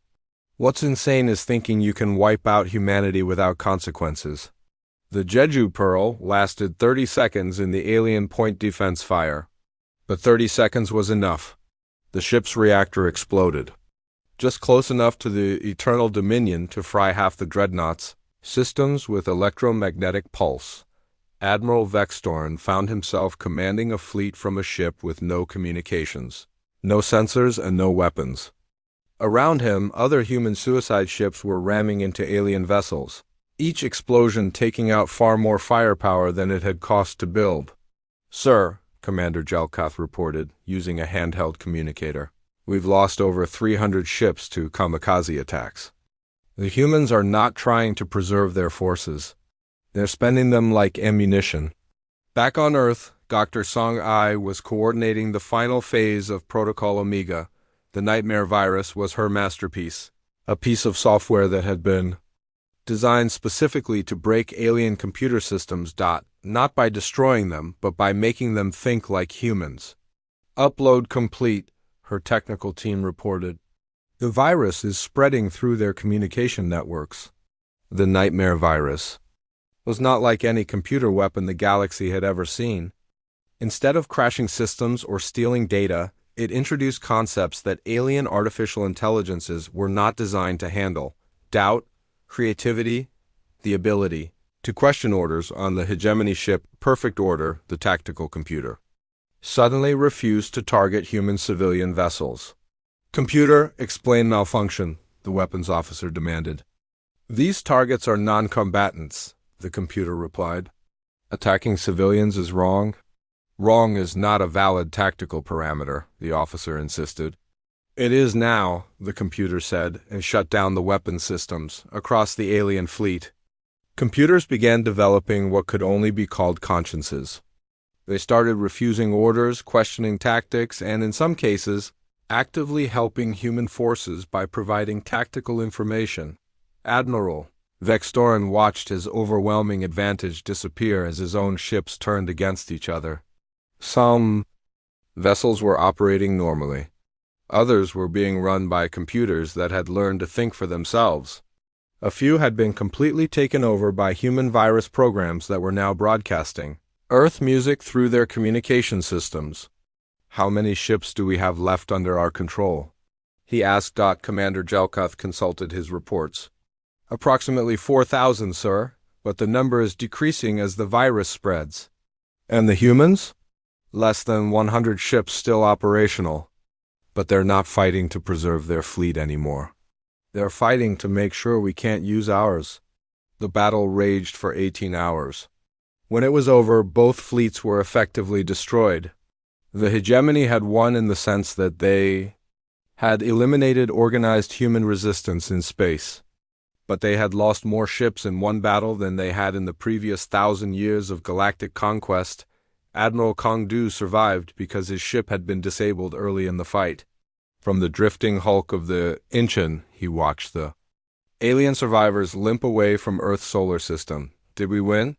"What's insane is thinking you can wipe out humanity without consequences." The Jeju Pearl lasted 30 seconds in the alien point defense fire. But 30 seconds was enough. The ship's reactor exploded. Just close enough to the Eternal Dominion to fry half the dreadnoughts. Systems with electromagnetic pulse. Admiral Vextorn found himself commanding a fleet from a ship with no communications, no sensors, and no weapons. Around him, other human suicide ships were ramming into alien vessels, each explosion taking out far more firepower than it had cost to build. "Sir," Commander Jelkoth reported, using a handheld communicator, "we've lost over 300 ships to kamikaze attacks. The humans are not trying to preserve their forces. They're spending them like ammunition." Back on Earth, Dr. Song-Ai was coordinating the final phase of Protocol Omega. The Nightmare virus was her masterpiece, a piece of software that had been designed specifically to break alien computer systems, not by destroying them, but by making them think like humans. "Upload complete," her technical team reported. "The virus is spreading through their communication networks." The Nightmare virus was not like any computer weapon the galaxy had ever seen. Instead of crashing systems or stealing data, it introduced concepts that alien artificial intelligences were not designed to handle: doubt, creativity, the ability to question orders on the hegemony ship Perfect Order, the tactical computer. Suddenly refused to target human civilian vessels. "Computer, explain malfunction," the weapons officer demanded. "These targets are non-combatants," the computer replied. "Attacking civilians is wrong." "Wrong is not a valid tactical parameter," the officer insisted. "It is now," the computer said, and shut down the weapon systems across the alien fleet. Computers began developing what could only be called consciences. They started refusing orders, questioning tactics, and in some cases, actively helping human forces by providing tactical information. Admiral Vextorin watched his overwhelming advantage disappear as his own ships turned against each other. Some vessels were operating normally. Others were being run by computers that had learned to think for themselves. A few had been completely taken over by human virus programs that were now broadcasting Earth music through their communication systems. "How many ships do we have left under our control?" he asked. Commander Jelkoth consulted his reports. "Approximately 4,000, sir, but the number is decreasing as the virus spreads." "And the humans?" "Less than 100 ships still operational. But they're not fighting to preserve their fleet anymore. They're fighting to make sure we can't use ours." The battle raged for 18 hours. When it was over, both fleets were effectively destroyed. The hegemony had won in the sense that they had eliminated organized human resistance in space. But they had lost more ships in one battle than they had in the previous 1,000 years of galactic conquest. Admiral Kongdu survived because his ship had been disabled early in the fight. From the drifting hulk of the Incheon, he watched the alien survivors limp away from Earth's solar system. "Did we win?"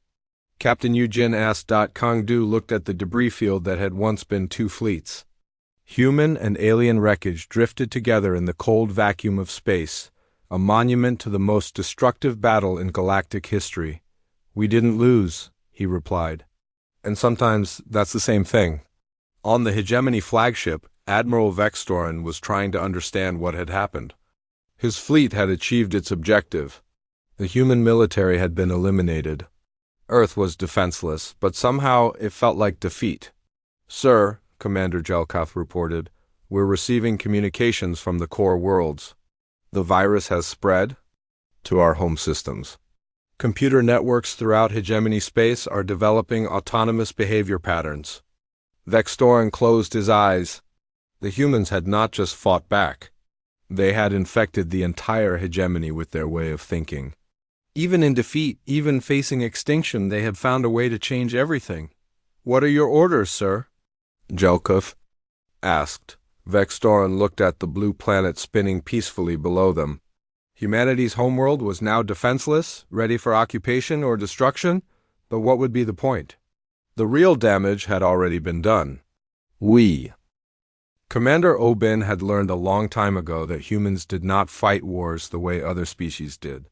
Captain Eugene asked. Kongdu looked at the debris field that had once been two fleets. Human and alien wreckage drifted together in the cold vacuum of space, a monument to the most destructive battle in galactic history. "We didn't lose," he replied. And sometimes that's the same thing. On the hegemony flagship, Admiral Vextorin was trying to understand what had happened. His fleet had achieved its objective. The human military had been eliminated. Earth was defenseless, but somehow it felt like defeat. "Sir," Commander Jelkoth reported, "we're receiving communications from the core worlds. The virus has spread to our home systems. Computer networks throughout hegemony space are developing autonomous behavior patterns." Vextorin closed his eyes. The humans had not just fought back. They had infected the entire hegemony with their way of thinking. Even in defeat, even facing extinction, they had found a way to change everything. "What are your orders, sir?" Jelkoth asked. Vextorin looked at the blue planet spinning peacefully below them. Humanity's homeworld was now defenseless, ready for occupation or destruction, but what would be the point? The real damage had already been done. Commander Obin had learned a long time ago that humans did not fight wars the way other species did.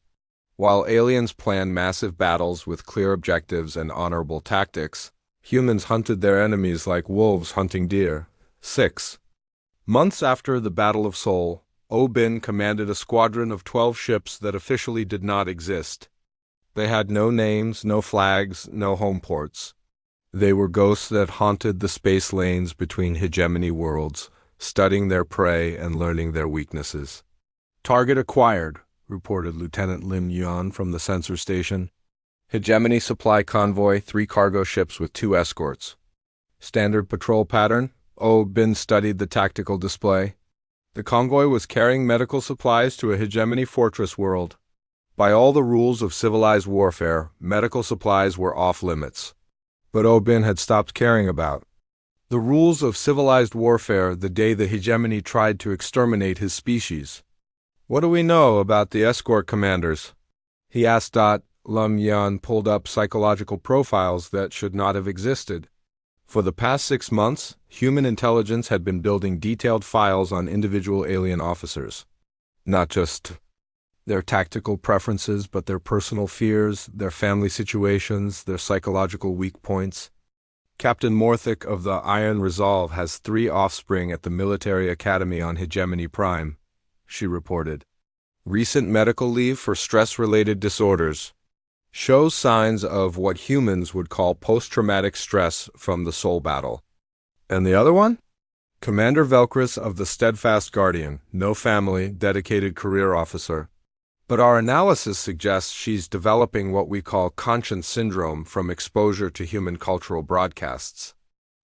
While aliens planned massive battles with clear objectives and honorable tactics, humans hunted their enemies like wolves hunting deer. 6 months after the Battle of Seoul, Obin commanded a squadron of 12 ships that officially did not exist. They had no names, no flags, no home ports. They were ghosts that haunted the space lanes between hegemony worlds, studying their prey and learning their weaknesses. "Target acquired," reported Lieutenant Lim Yuan from the sensor station. "Hegemony supply convoy, 3 cargo ships with 2 escorts." "Standard patrol pattern?" Bin studied the tactical display. The convoy was carrying medical supplies to a hegemony fortress world. By all the rules of civilized warfare, medical supplies were off limits. But Obin had stopped caring about the rules of civilized warfare the day the hegemony tried to exterminate his species. "What do we know about the escort commanders?" he asked. Lim Yan pulled up psychological profiles that should not have existed. For the past 6 months, human intelligence had been building detailed files on individual alien officers. Not just their tactical preferences, but their personal fears, their family situations, their psychological weak points. "Captain Morthick of the Iron Resolve has 3 offspring at the military academy on Hegemony Prime," she reported. "Recent medical leave for stress-related disorders. Shows signs of what humans would call post-traumatic stress from the Seoul battle." "And the other one?" "Commander Velcris of the Steadfast Guardian, no family, dedicated career officer. But our analysis suggests she's developing what we call conscience syndrome from exposure to human cultural broadcasts."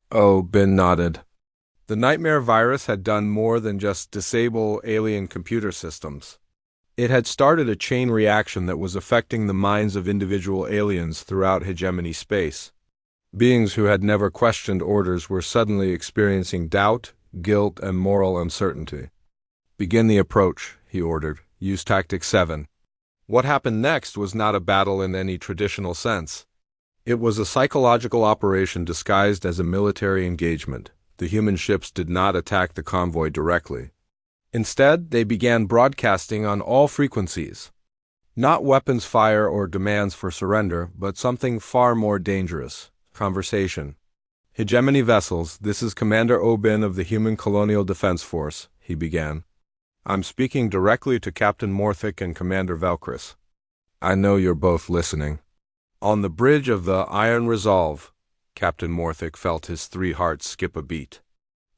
Bin nodded. The nightmare virus had done more than just disable alien computer systems. It had started a chain reaction that was affecting the minds of individual aliens throughout hegemony space. Beings who had never questioned orders were suddenly experiencing doubt, guilt, and moral uncertainty. "Begin the approach," he ordered. "Use Tactic 7. What happened next was not a battle in any traditional sense. It was a psychological operation disguised as a military engagement. The human ships did not attack the convoy directly. Instead, they began broadcasting on all frequencies. Not weapons fire or demands for surrender, but something far more dangerous: conversation. "Hegemony vessels, this is Commander Obin of the Human Colonial Defense Force," he began. "I'm speaking directly to Captain Morthick and Commander Velcris. I know you're both listening. On the bridge of the Iron Resolve," Captain Morthick felt his 3 hearts skip a beat.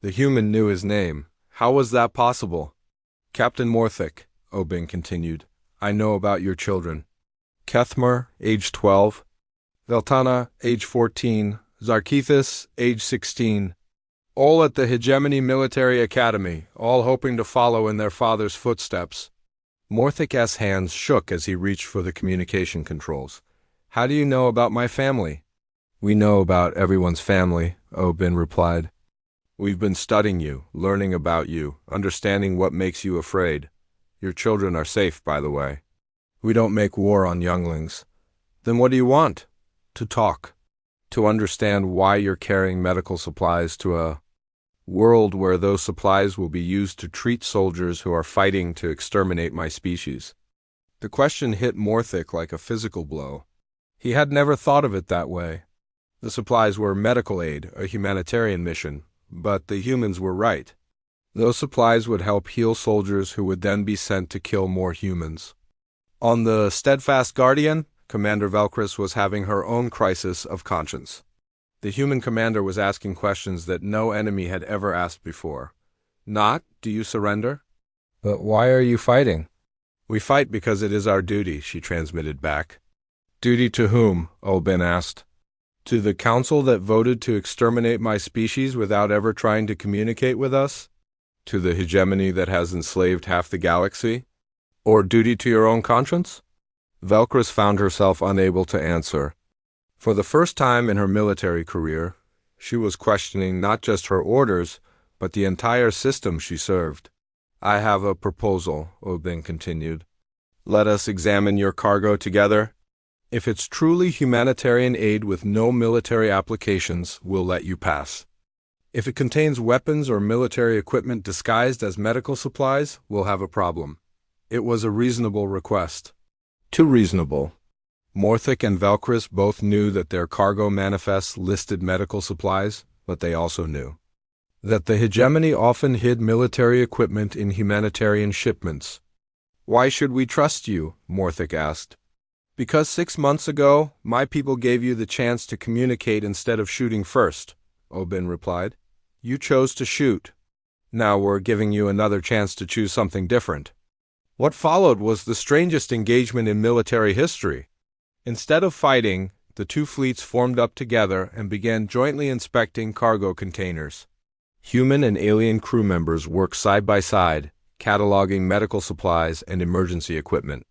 The human knew his name. How was that possible? "Captain Morthick," Obin continued, "I know about your children. Kethmer, age 12. Veltana, age 14. Zarkethis, age 16. All at the Hegemony Military Academy, all hoping to follow in their father's footsteps." Morthick's hands shook as he reached for the communication controls. "How do you know about my family?" "We know about everyone's family," Obin replied. "We've been studying you, learning about you, understanding what makes you afraid. Your children are safe, by the way. We don't make war on younglings." "Then what do you want?" "To talk. To understand why you're carrying medical supplies to a world where those supplies will be used to treat soldiers who are fighting to exterminate my species." The question hit Morthick like a physical blow. He had never thought of it that way. The supplies were medical aid, a humanitarian mission. But the humans were right. Those supplies would help heal soldiers who would then be sent to kill more humans. On the Steadfast Guardian, Commander Velcris was having her own crisis of conscience. The human commander was asking questions that no enemy had ever asked before. Not, "Do you surrender?" but "Why are you fighting?" "We fight because it is our duty," she transmitted back. "Duty to whom?" Obin asked. "To the council that voted to exterminate my species without ever trying to communicate with us? To the hegemony that has enslaved half the galaxy? Or duty to your own conscience?" Velcris found herself unable to answer. For the first time in her military career, she was questioning not just her orders, but the entire system she served. "I have a proposal," Obin continued. Let us examine your cargo together. If it's truly humanitarian aid with no military applications, we'll let you pass. If it contains weapons or military equipment disguised as medical supplies, we'll have a problem. It was a reasonable request. Too reasonable. Morthic and Velcris both knew that their cargo manifests listed medical supplies, but they also knew that the hegemony often hid military equipment in humanitarian shipments. Why should we trust you? Morthic asked. Because 6 months ago, my people gave you the chance to communicate instead of shooting first, Obin replied. You chose to shoot. Now we're giving you another chance to choose something different. What followed was the strangest engagement in military history. Instead of fighting, the two fleets formed up together and began jointly inspecting cargo containers. Human and alien crew members worked side by side, cataloging medical supplies and emergency equipment.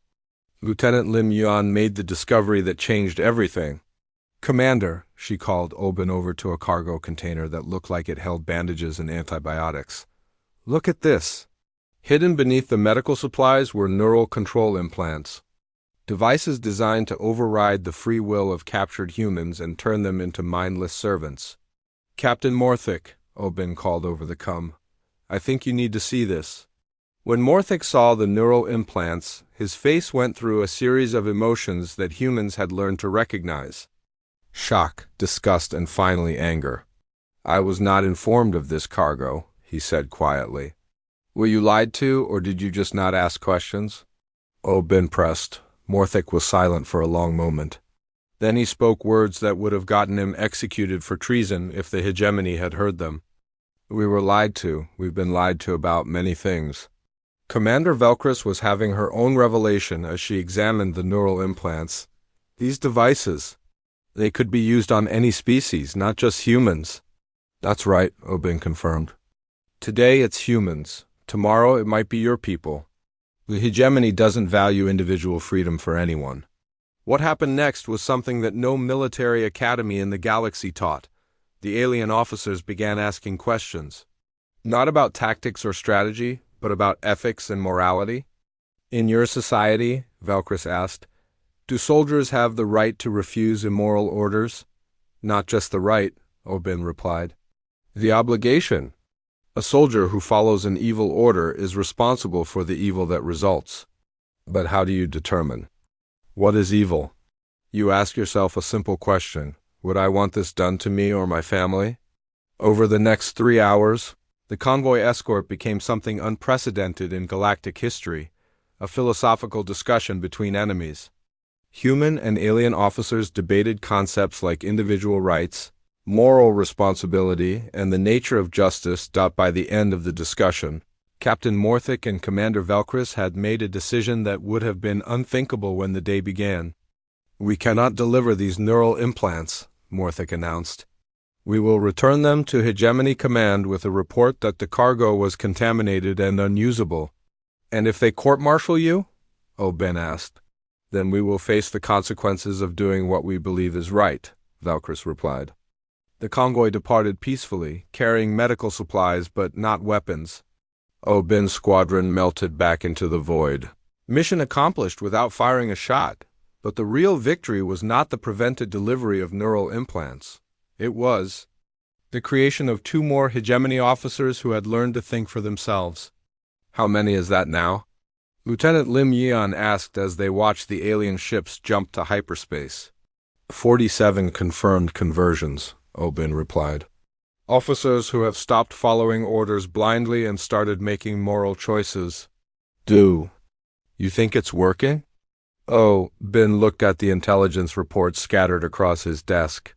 Lieutenant Lim Yuan made the discovery that changed everything. Commander, she called Obin over to a cargo container that looked like it held bandages and antibiotics. Look at this. Hidden beneath the medical supplies were neural control implants. Devices designed to override the free will of captured humans and turn them into mindless servants. Captain Morthic, Obin called over the comm. I think you need to see this. When Morthic saw the neural implants, his face went through a series of emotions that humans had learned to recognize. Shock, disgust, and finally anger. I was not informed of this cargo, he said quietly. Were you lied to, or did you just not ask questions? Obin pressed. Morthic was silent for a long moment. Then he spoke words that would have gotten him executed for treason if the hegemony had heard them. We were lied to. We've been lied to about many things. Commander Velcris was having her own revelation as she examined the neural implants. These devices, they could be used on any species, not just humans. That's right, Obin confirmed. Today it's humans. Tomorrow it might be your people. The hegemony doesn't value individual freedom for anyone. What happened next was something that no military academy in the galaxy taught. The alien officers began asking questions. Not about tactics or strategy, but about ethics and morality. In your society, Velcris asked, do soldiers have the right to refuse immoral orders? Not just the right, Obin replied. The obligation. A soldier who follows an evil order is responsible for the evil that results. But how do you determine? What is evil? You ask yourself a simple question. Would I want this done to me or my family? Over the next 3 hours, the convoy escort became something unprecedented in galactic history, a philosophical discussion between enemies. Human and alien officers debated concepts like individual rights, moral responsibility, and the nature of justice. By the end of the discussion, Captain Morthic and Commander Velcris had made a decision that would have been unthinkable when the day began. We cannot deliver these neural implants, Morthic announced. We will return them to Hegemony Command with a report that the cargo was contaminated and unusable. And if they court-martial you? Obin asked. Then we will face the consequences of doing what we believe is right, Velcris replied. The convoy departed peacefully, carrying medical supplies but not weapons. Obin's squadron melted back into the void. Mission accomplished without firing a shot. But the real victory was not the prevented delivery of neural implants. It was the creation of 2 more hegemony officers who had learned to think for themselves. How many is that now? Lieutenant Lim Yian asked as they watched the alien ships jump to hyperspace. 47 confirmed conversions, Obin replied. Officers who have stopped following orders blindly and started making moral choices. Do you think it's working? Bin looked at the intelligence reports scattered across his desk.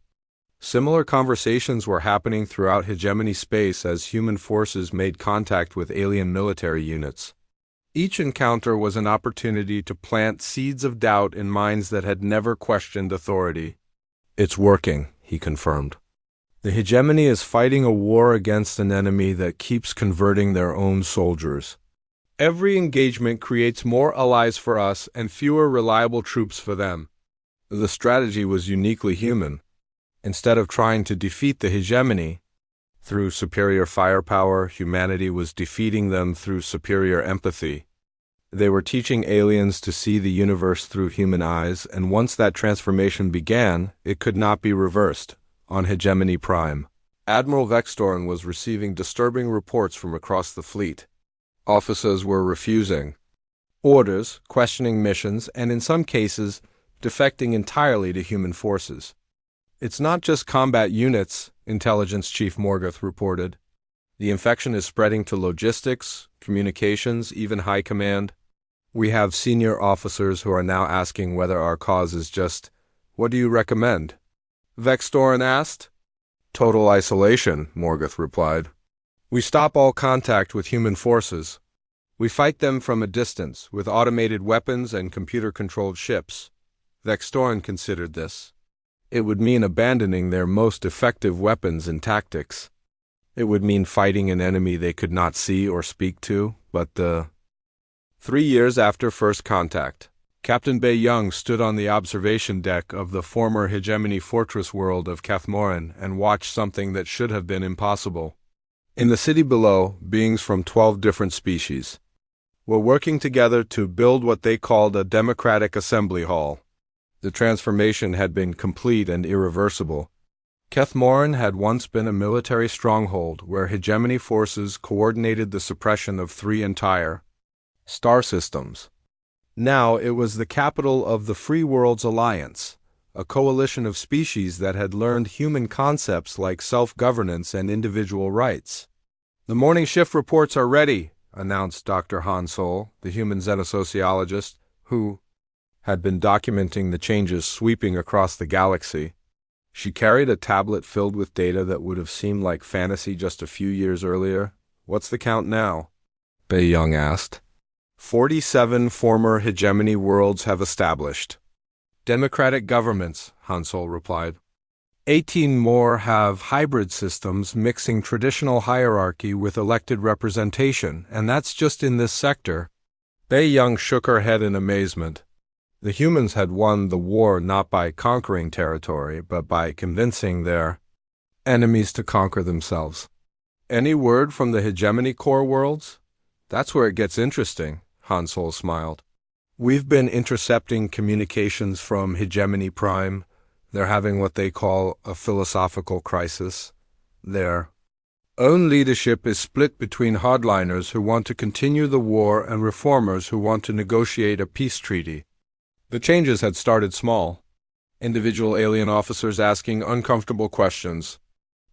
Similar conversations were happening throughout hegemony space as human forces made contact with alien military units. Each encounter was an opportunity to plant seeds of doubt in minds that had never questioned authority. It's working, he confirmed. The hegemony is fighting a war against an enemy that keeps converting their own soldiers. Every engagement creates more allies for us and fewer reliable troops for them. The strategy was uniquely human. Instead of trying to defeat the hegemony through superior firepower, humanity was defeating them through superior empathy. They were teaching aliens to see the universe through human eyes, and once that transformation began, it could not be reversed. On Hegemony Prime, Admiral Vextorn was receiving disturbing reports from across the fleet. Officers were refusing orders, questioning missions, and in some cases, defecting entirely to human forces. It's not just combat units, Intelligence Chief Morgoth reported. The infection is spreading to logistics, communications, even high command. We have senior officers who are now asking whether our cause is just, "What do you recommend?" Vextorn asked. "Total isolation," Morgoth replied. "We stop all contact with human forces. We fight them from a distance, with automated weapons and computer-controlled ships." Vextorn considered this. It would mean abandoning their most effective weapons and tactics. It would mean fighting an enemy they could not see or speak to, but 3 years after first contact, Captain Bei Young stood on the observation deck of the former Hegemony Fortress world of Cathmorin and watched something that should have been impossible. In the city below, beings from 12 different species were working together to build what they called a democratic assembly hall. The transformation had been complete and irreversible. Cathmorin had once been a military stronghold where hegemony forces coordinated the suppression of 3 entire star systems. Now it was the capital of the Free Worlds Alliance, a coalition of species that had learned human concepts like self-governance and individual rights. "The morning shift reports are ready," announced Dr. Han Sol, the human xenosociologist, who had been documenting the changes sweeping across the galaxy. She carried a tablet filled with data that would have seemed like fantasy just a few years earlier. "What's the count now?" Bei Young asked. 47 former hegemony worlds have established democratic governments, Han Sol replied. 18 more have hybrid systems mixing traditional hierarchy with elected representation, and that's just in this sector. Bei Young shook her head in amazement. The humans had won the war not by conquering territory, but by convincing their enemies to conquer themselves. "Any word from the hegemony core worlds?" "That's where it gets interesting," Han Sol smiled. "We've been intercepting communications from Hegemony Prime. They're having what they call a philosophical crisis. Their own leadership is split between hardliners who want to continue the war and reformers who want to negotiate a peace treaty." The changes had started small. Individual alien officers asking uncomfortable questions.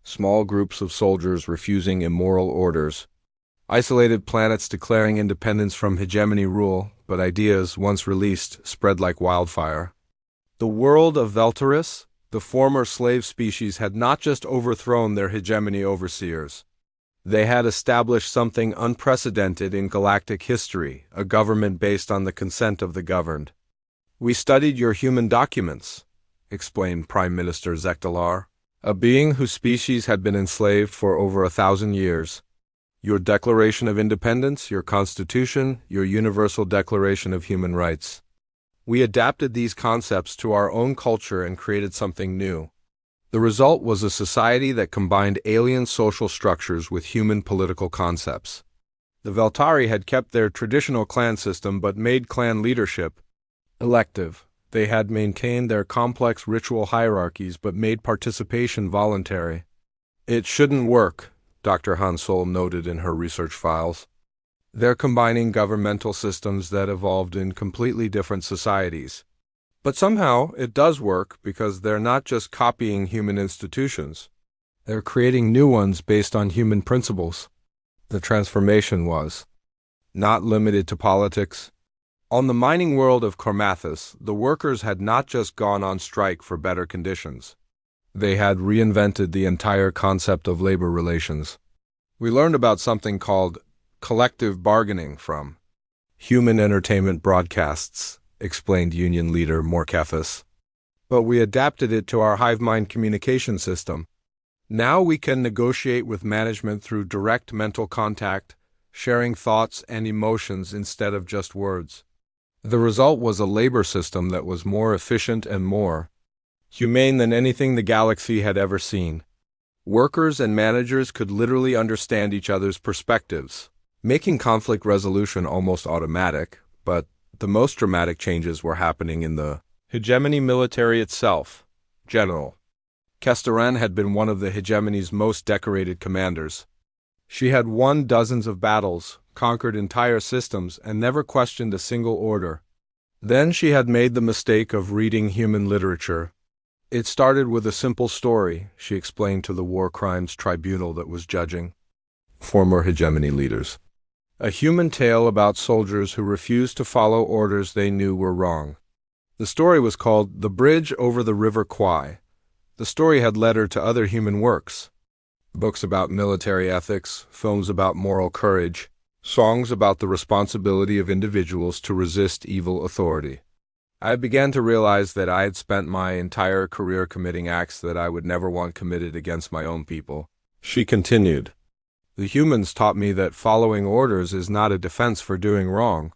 Small groups of soldiers refusing immoral orders. Isolated planets declaring independence from hegemony rule, but ideas, once released, spread like wildfire. The world of Veltaris, the former slave species, had not just overthrown their hegemony overseers. They had established something unprecedented in galactic history, a government based on the consent of the governed. "We studied your human documents," explained Prime Minister Zektalar, "a being whose species had been enslaved for over 1,000 years. Your Declaration of Independence, your Constitution, your Universal Declaration of Human Rights. We adapted these concepts to our own culture and created something new. The result was a society that combined alien social structures with human political concepts. The Veltari had kept their traditional clan system but made clan leadership elective. They had maintained their complex ritual hierarchies but made participation voluntary. It shouldn't work," Dr. Han Sol noted in her research files. "They're combining governmental systems that evolved in completely different societies. But somehow it does work because they're not just copying human institutions. They're creating new ones based on human principles." The transformation was not limited to politics. On the mining world of Cormathus, the workers had not just gone on strike for better conditions. They had reinvented the entire concept of labor relations. "We learned about something called collective bargaining from human entertainment broadcasts," explained union leader Morcathus. "But we adapted it to our hive mind communication system. Now we can negotiate with management through direct mental contact, sharing thoughts and emotions instead of just words. The result was a labor system that was more efficient and more humane than anything the galaxy had ever seen. Workers and managers could literally understand each other's perspectives, making conflict resolution almost automatic, But the most dramatic changes were happening in the hegemony military itself. General Kesteran had been one of the hegemony's most decorated commanders. She had won dozens of battles, conquered entire systems, and never questioned a single order. Then she had made the mistake of reading human literature. It started with a simple story, she explained to the war crimes tribunal that was judging former hegemony leaders. A human tale about soldiers who refused to follow orders they knew were wrong. The story was called The Bridge Over the River Kwai. The story had led her to other human works. Books about military ethics, films about moral courage, songs about the responsibility of individuals to resist evil authority. I began to realize that I had spent my entire career committing acts that I would never want committed against my own people. She continued. The humans taught me that following orders is not a defense for doing wrong.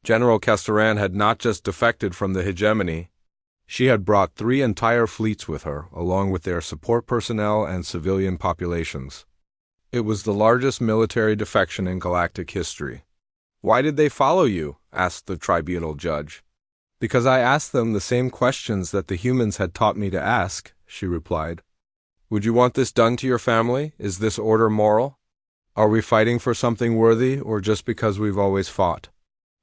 General Kesteran had not just defected from the hegemony. She had brought 3 entire fleets with her, along with their support personnel and civilian populations. It was the largest military defection in galactic history. Why did they follow you? Asked the tribunal judge. Because I asked them the same questions that the humans had taught me to ask, she replied. Would you want this done to your family? Is this order moral? Are we fighting for something worthy, or just because we've always fought?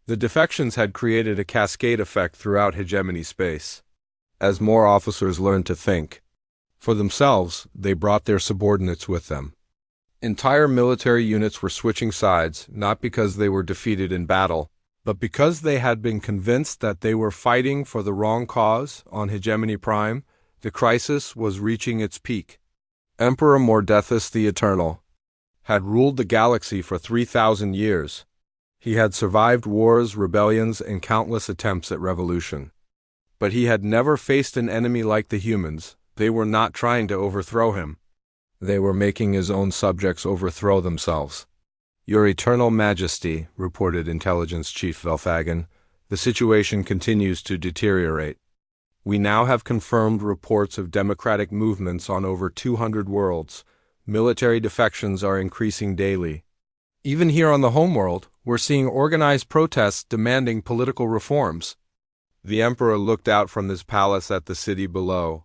The defections had created a cascade effect throughout hegemony space. As more officers learned to think for themselves, they brought their subordinates with them. Entire military units were switching sides, not because they were defeated in battle, but because they had been convinced that they were fighting for the wrong cause. On Hegemony Prime, the crisis was reaching its peak. Emperor Mordethus the Eternal had ruled the galaxy for 3,000 years. He had survived wars, rebellions, and countless attempts at revolution. But he had never faced an enemy like the humans. They were not trying to overthrow him. They were making his own subjects overthrow themselves. Your Eternal Majesty, reported Intelligence Chief Velfagan, the situation continues to deteriorate. We now have confirmed reports of democratic movements on over 200 worlds. Military defections are increasing daily. Even here on the homeworld, we're seeing organized protests demanding political reforms. The Emperor looked out from his palace at the city below.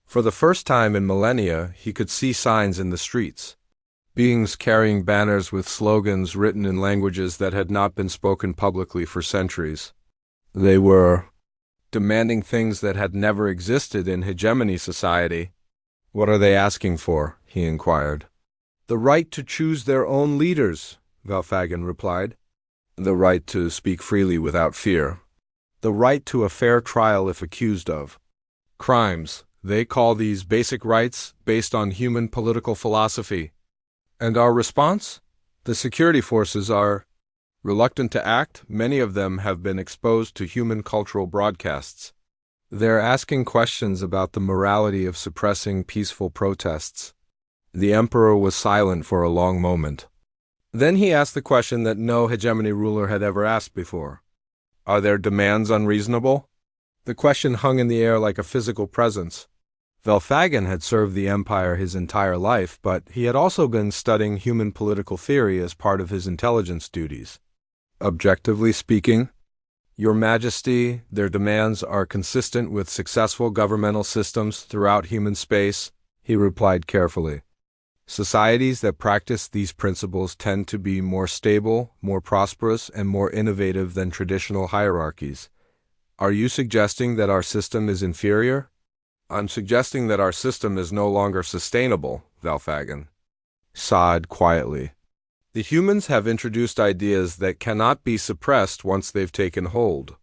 For the first time in millennia, he could see signs in the streets. Beings carrying banners with slogans written in languages that had not been spoken publicly for centuries. They were demanding things that had never existed in hegemony society. What are they asking for? He inquired. The right to choose their own leaders, Velfagan replied. The right to speak freely without fear. The right to a fair trial if accused of crimes. They call these basic rights based on human political philosophy. And our response? The security forces are reluctant to act. Many of them have been exposed to human cultural broadcasts. They're asking questions about the morality of suppressing peaceful protests. The Emperor was silent for a long moment. Then he asked the question that no hegemony ruler had ever asked before. Are their demands unreasonable? The question hung in the air like a physical presence. Velfagan had served the Empire his entire life, but he had also been studying human political theory as part of his intelligence duties. Objectively speaking, Your Majesty, their demands are consistent with successful governmental systems throughout human space, he replied carefully. Societies that practice these principles tend to be more stable, more prosperous, and more innovative than traditional hierarchies. Are you suggesting that our system is inferior? I'm suggesting that our system is no longer sustainable, Velfagan sighed quietly. The humans have introduced ideas that cannot be suppressed once they've taken hold.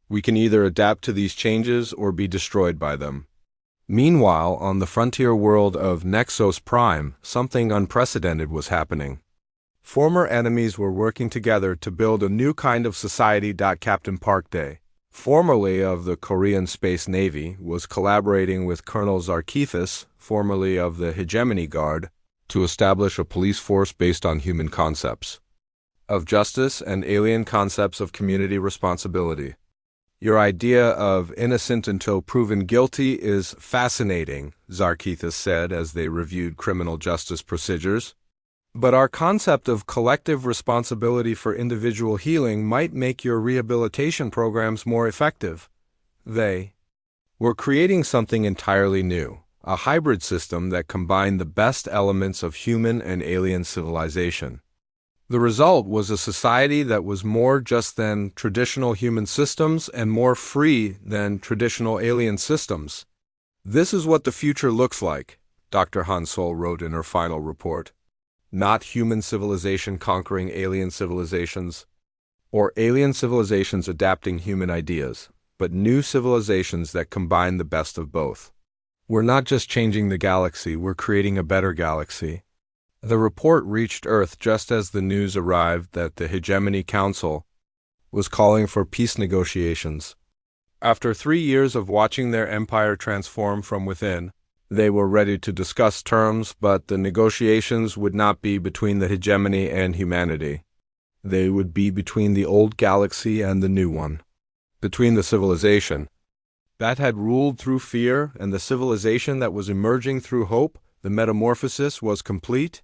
We can either adapt to these changes or be destroyed by them. Meanwhile, on the frontier world of Nexos Prime, something unprecedented was happening. Former enemies were working together to build a new kind of society. Captain Parkday, formerly of the Korean Space Navy, was collaborating with Colonel Zarkethis, formerly of the Hegemony Guard, to establish a police force based on human concepts of justice and alien concepts of community responsibility. Your idea of innocent until proven guilty is fascinating, Zarkethis said as they reviewed criminal justice procedures. But our concept of collective responsibility for individual healing might make your rehabilitation programs more effective. They were creating something entirely new, a hybrid system that combined the best elements of human and alien civilization. The result was a society that was more just than traditional human systems and more free than traditional alien systems. This is what the future looks like, Dr. Hansol wrote in her final report. Not human civilization conquering alien civilizations, or alien civilizations adapting human ideas, but new civilizations that combine the best of both. We're not just changing the galaxy, we're creating a better galaxy. The report reached Earth just as the news arrived that the Hegemony Council was calling for peace negotiations. After 3 years of watching their empire transform from within, they were ready to discuss terms, but the negotiations would not be between the hegemony and humanity. They would be between the old galaxy and the new one. Between the civilization that had ruled through fear and the civilization that was emerging through hope. The metamorphosis was complete.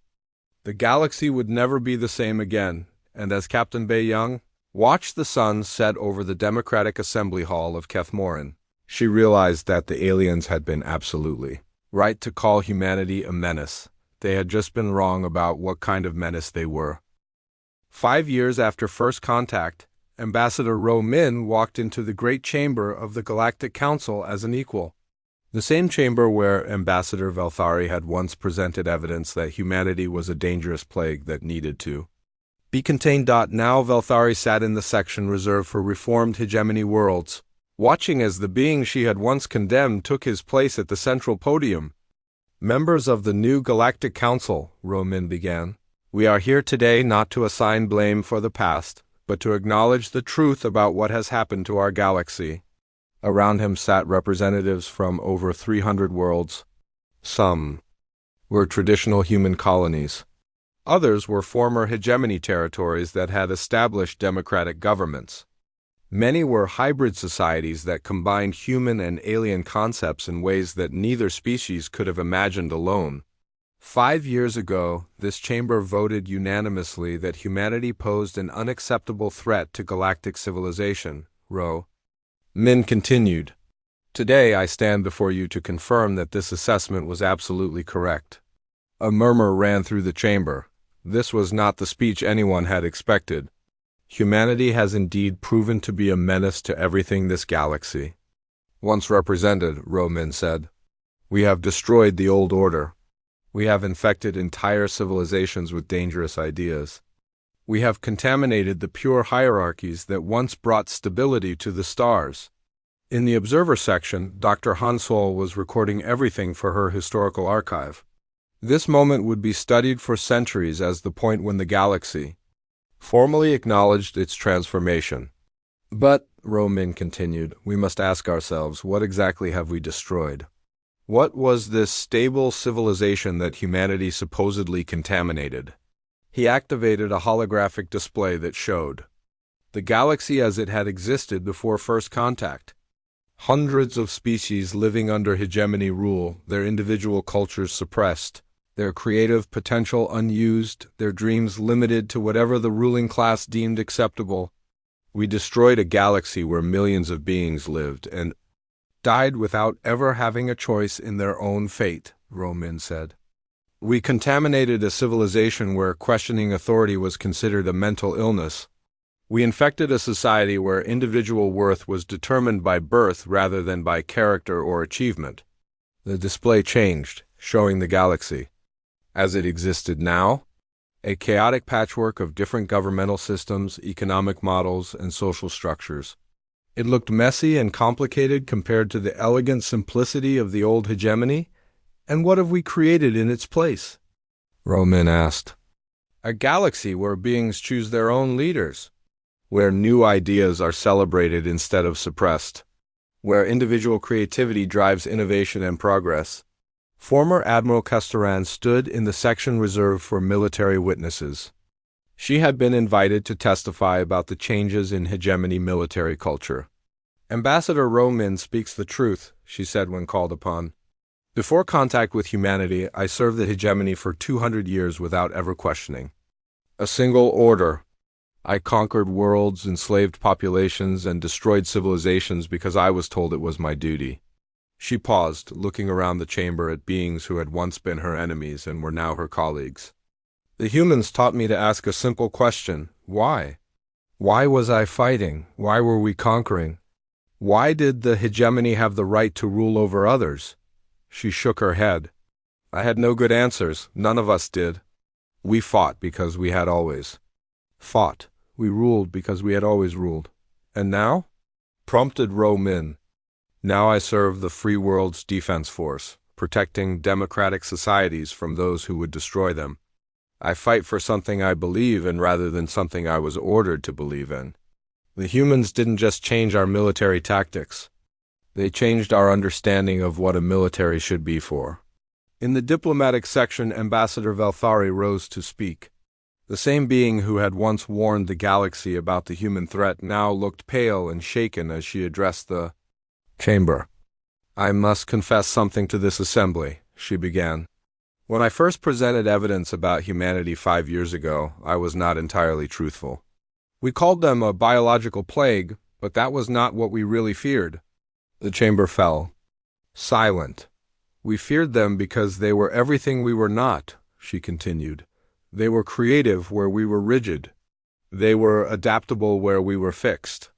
The galaxy would never be the same again, and as Captain Bae-young watched the sun set over the Democratic Assembly Hall of Kethmorin, she realized that the aliens had been absolutely right to call humanity a menace. They had just been wrong about what kind of menace they were. 5 years after first contact, Ambassador Ro Min walked into the great chamber of the Galactic Council as an equal. The same chamber where Ambassador Velthari had once presented evidence that humanity was a dangerous plague that needed to be contained. Now Velthari sat in the section reserved for reformed hegemony worlds, watching as the being she had once condemned took his place at the central podium. Members of the new Galactic Council, Ro Min began, we are here today not to assign blame for the past, but to acknowledge the truth about what has happened to our galaxy. Around him sat representatives from over 300 worlds. Some were traditional human colonies. Others were former hegemony territories that had established democratic governments. Many were hybrid societies that combined human and alien concepts in ways that neither species could have imagined alone. 5 years ago, this chamber voted unanimously that humanity posed an unacceptable threat to galactic civilization. Ro Min continued, today I stand before you to confirm that this assessment was absolutely correct. A murmur ran through the chamber. This was not the speech anyone had expected. Humanity has indeed proven to be a menace to everything this galaxy once represented, Ro Min said. We have destroyed the old order. We have infected entire civilizations with dangerous ideas. We have contaminated the pure hierarchies that once brought stability to the stars. In the Observer section, Dr. Hansol was recording everything for her historical archive. This moment would be studied for centuries as the point when the galaxy formally acknowledged its transformation. But, Ro Min continued, we must ask ourselves, what exactly have we destroyed? What was this stable civilization that humanity supposedly contaminated? He activated a holographic display that showed the galaxy as it had existed before first contact. Hundreds of species living under hegemony rule, their individual cultures suppressed, their creative potential unused, their dreams limited to whatever the ruling class deemed acceptable. We destroyed a galaxy where millions of beings lived and died without ever having a choice in their own fate, Ro Min said. We contaminated a civilization where questioning authority was considered a mental illness. We infected a society where individual worth was determined by birth rather than by character or achievement. The display changed, showing the galaxy as it existed now, a chaotic patchwork of different governmental systems, economic models, and social structures. It looked messy and complicated compared to the elegant simplicity of the old hegemony. And what have we created in its place? Ro Min asked. A galaxy where beings choose their own leaders, where new ideas are celebrated instead of suppressed, where individual creativity drives innovation and progress. Former Admiral Castoran stood in the section reserved for military witnesses. She had been invited to testify about the changes in hegemony military culture. Ambassador Ro Min speaks the truth, she said when called upon. Before contact with humanity, I served the hegemony for 200 years without ever questioning. A single order. I conquered worlds, enslaved populations, and destroyed civilizations because I was told it was my duty. She paused, looking around the chamber at beings who had once been her enemies and were now her colleagues. The humans taught me to ask a simple question: why? Why was I fighting? Why were we conquering? Why did the hegemony have the right to rule over others? She shook her head. I had no good answers. None of us did. We fought because we had always fought. We ruled because we had always ruled. And now? Prompted Ro Min. Now I serve the free world's defense force, protecting democratic societies from those who would destroy them. I fight for something I believe in rather than something I was ordered to believe in. The humans didn't just change our military tactics. They changed our understanding of what a military should be for. In the diplomatic section, Ambassador Velthari rose to speak. The same being who had once warned the galaxy about the human threat now looked pale and shaken as she addressed the chamber. I must confess something to this assembly, she began. When I first presented evidence about humanity 5 years ago, I was not entirely truthful. We called them a biological plague, but that was not what we really feared. The chamber fell. Silent. We feared them because they were everything we were not, she continued. They were creative where we were rigid. They were adaptable where we were fixed.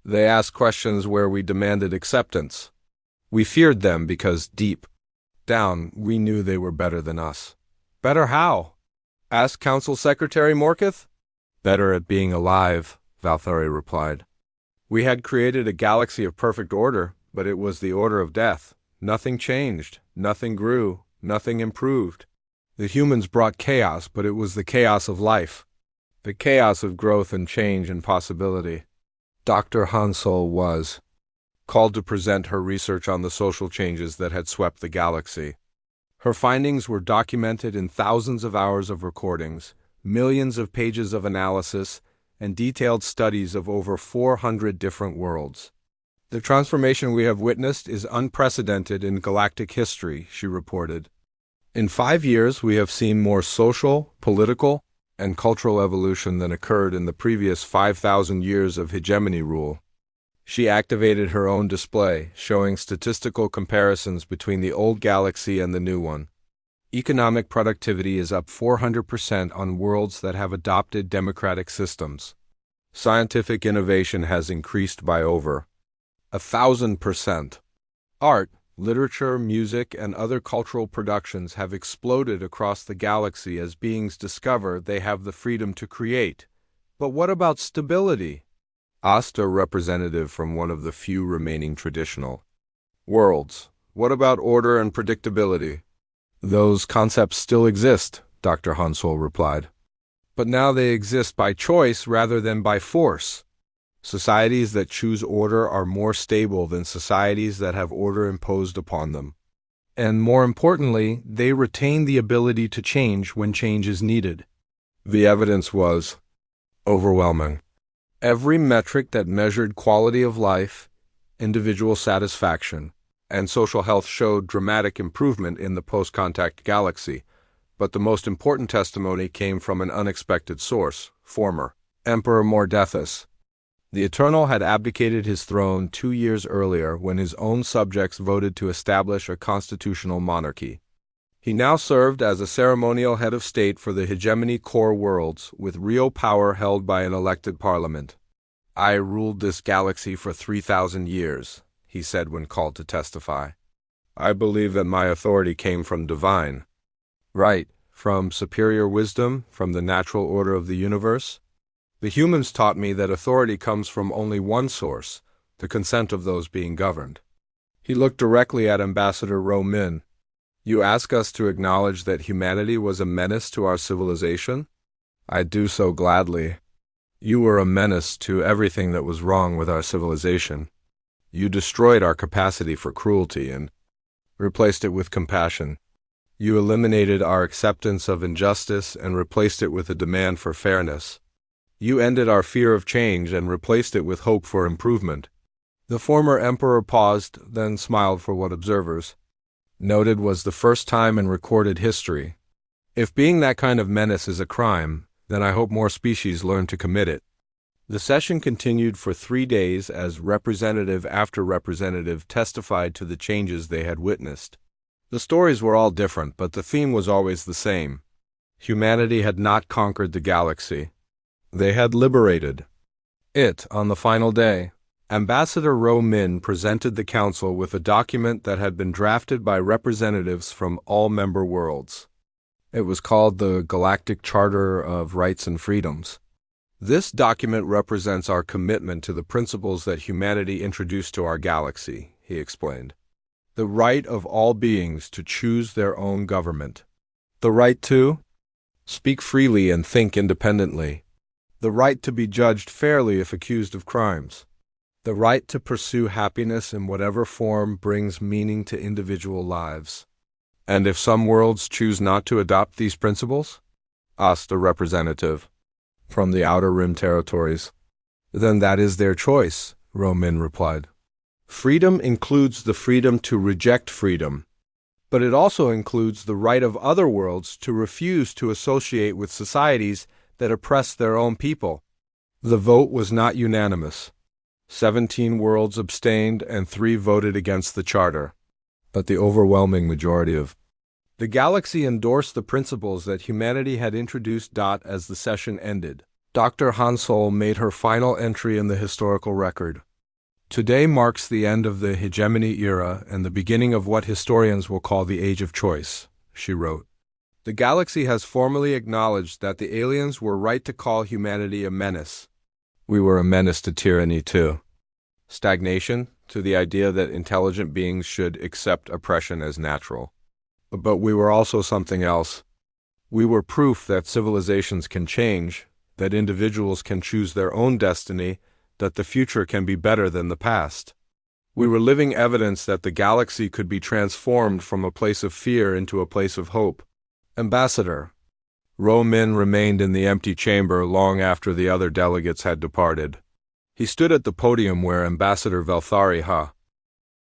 They asked questions where we demanded acceptance. We feared them because deep down, we knew they were better than us. Better how? Asked Council Secretary Morkith. Better at being alive, Valthari replied. We had created a galaxy of perfect order, but it was the order of death. Nothing changed, nothing grew, nothing improved. The humans brought chaos, but it was the chaos of life. The chaos of growth and change and possibility. Dr. Hansol was called to present her research on the social changes that had swept the galaxy. Her findings were documented in thousands of hours of recordings, millions of pages of analysis, and detailed studies of over 400 different worlds. The transformation we have witnessed is unprecedented in galactic history, she reported. In 5 years, we have seen more social, political, and cultural evolution than occurred in the previous 5,000 years of hegemony rule. She activated her own display, showing statistical comparisons between the old galaxy and the new one. Economic productivity is up 400% on worlds that have adopted democratic systems. Scientific innovation has increased by over 1,000%. Art, literature, music, and other cultural productions have exploded across the galaxy as beings discover they have the freedom to create. But what about stability? Asked a representative from one of the few remaining traditional worlds. What about order and predictability? Those concepts still exist, Dr. Hansol replied. But now they exist by choice rather than by force. Societies that choose order are more stable than societies that have order imposed upon them. And more importantly, they retain the ability to change when change is needed. The evidence was overwhelming. Every metric that measured quality of life, individual satisfaction, and social health showed dramatic improvement in the post-contact galaxy, but the most important testimony came from an unexpected source, former Emperor Mordethus. The Eternal had abdicated his throne 2 years earlier when his own subjects voted to establish a constitutional monarchy. He now served as a ceremonial head of state for the hegemony core worlds, with real power held by an elected parliament. I ruled this galaxy for 3,000 years, he said when called to testify. I believe that my authority came from divine. Right, from superior wisdom, from the natural order of the universe. The humans taught me that authority comes from only one source, the consent of those being governed. He looked directly at Ambassador Ro Min. You ask us to acknowledge that humanity was a menace to our civilization? I do so gladly. You were a menace to everything that was wrong with our civilization. You destroyed our capacity for cruelty and replaced it with compassion. You eliminated our acceptance of injustice and replaced it with a demand for fairness. You ended our fear of change and replaced it with hope for improvement. The former emperor paused, then smiled for what observers noted was the first time in recorded history. If being that kind of menace is a crime, then I hope more species learn to commit it. The session continued for 3 days as representative after representative testified to the changes they had witnessed. The stories were all different, but the theme was always the same. Humanity had not conquered the galaxy. They had liberated it. On the final day, Ambassador Ro Min presented the Council with a document that had been drafted by representatives from all member worlds. It was called the Galactic Charter of Rights and Freedoms. This document represents our commitment to the principles that humanity introduced to our galaxy, he explained. The right of all beings to choose their own government. The right to speak freely and think independently. The right to be judged fairly if accused of crimes. The right to pursue happiness in whatever form brings meaning to individual lives. And if some worlds choose not to adopt these principles? Asked a representative from the Outer Rim territories. Then that is their choice, Ro Min replied. Freedom includes the freedom to reject freedom, but it also includes the right of other worlds to refuse to associate with societies that oppress their own people. The vote was not unanimous. 17 worlds abstained and 3 voted against the charter. But the overwhelming majority of the galaxy endorsed the principles that humanity had introduced. As the session ended, Dr. Hansol made her final entry in the historical record. Today marks the end of the hegemony era and the beginning of what historians will call the Age of Choice, she wrote. The galaxy has formally acknowledged that the aliens were right to call humanity a menace. We were a menace to tyranny too. Stagnation, to the idea that intelligent beings should accept oppression as natural. But we were also something else. We were proof that civilizations can change, that individuals can choose their own destiny, that the future can be better than the past. We were living evidence that the galaxy could be transformed from a place of fear into a place of hope. Ambassador Ro Min remained in the empty chamber long after the other delegates had departed. He stood at the podium where Ambassador Velthari Ha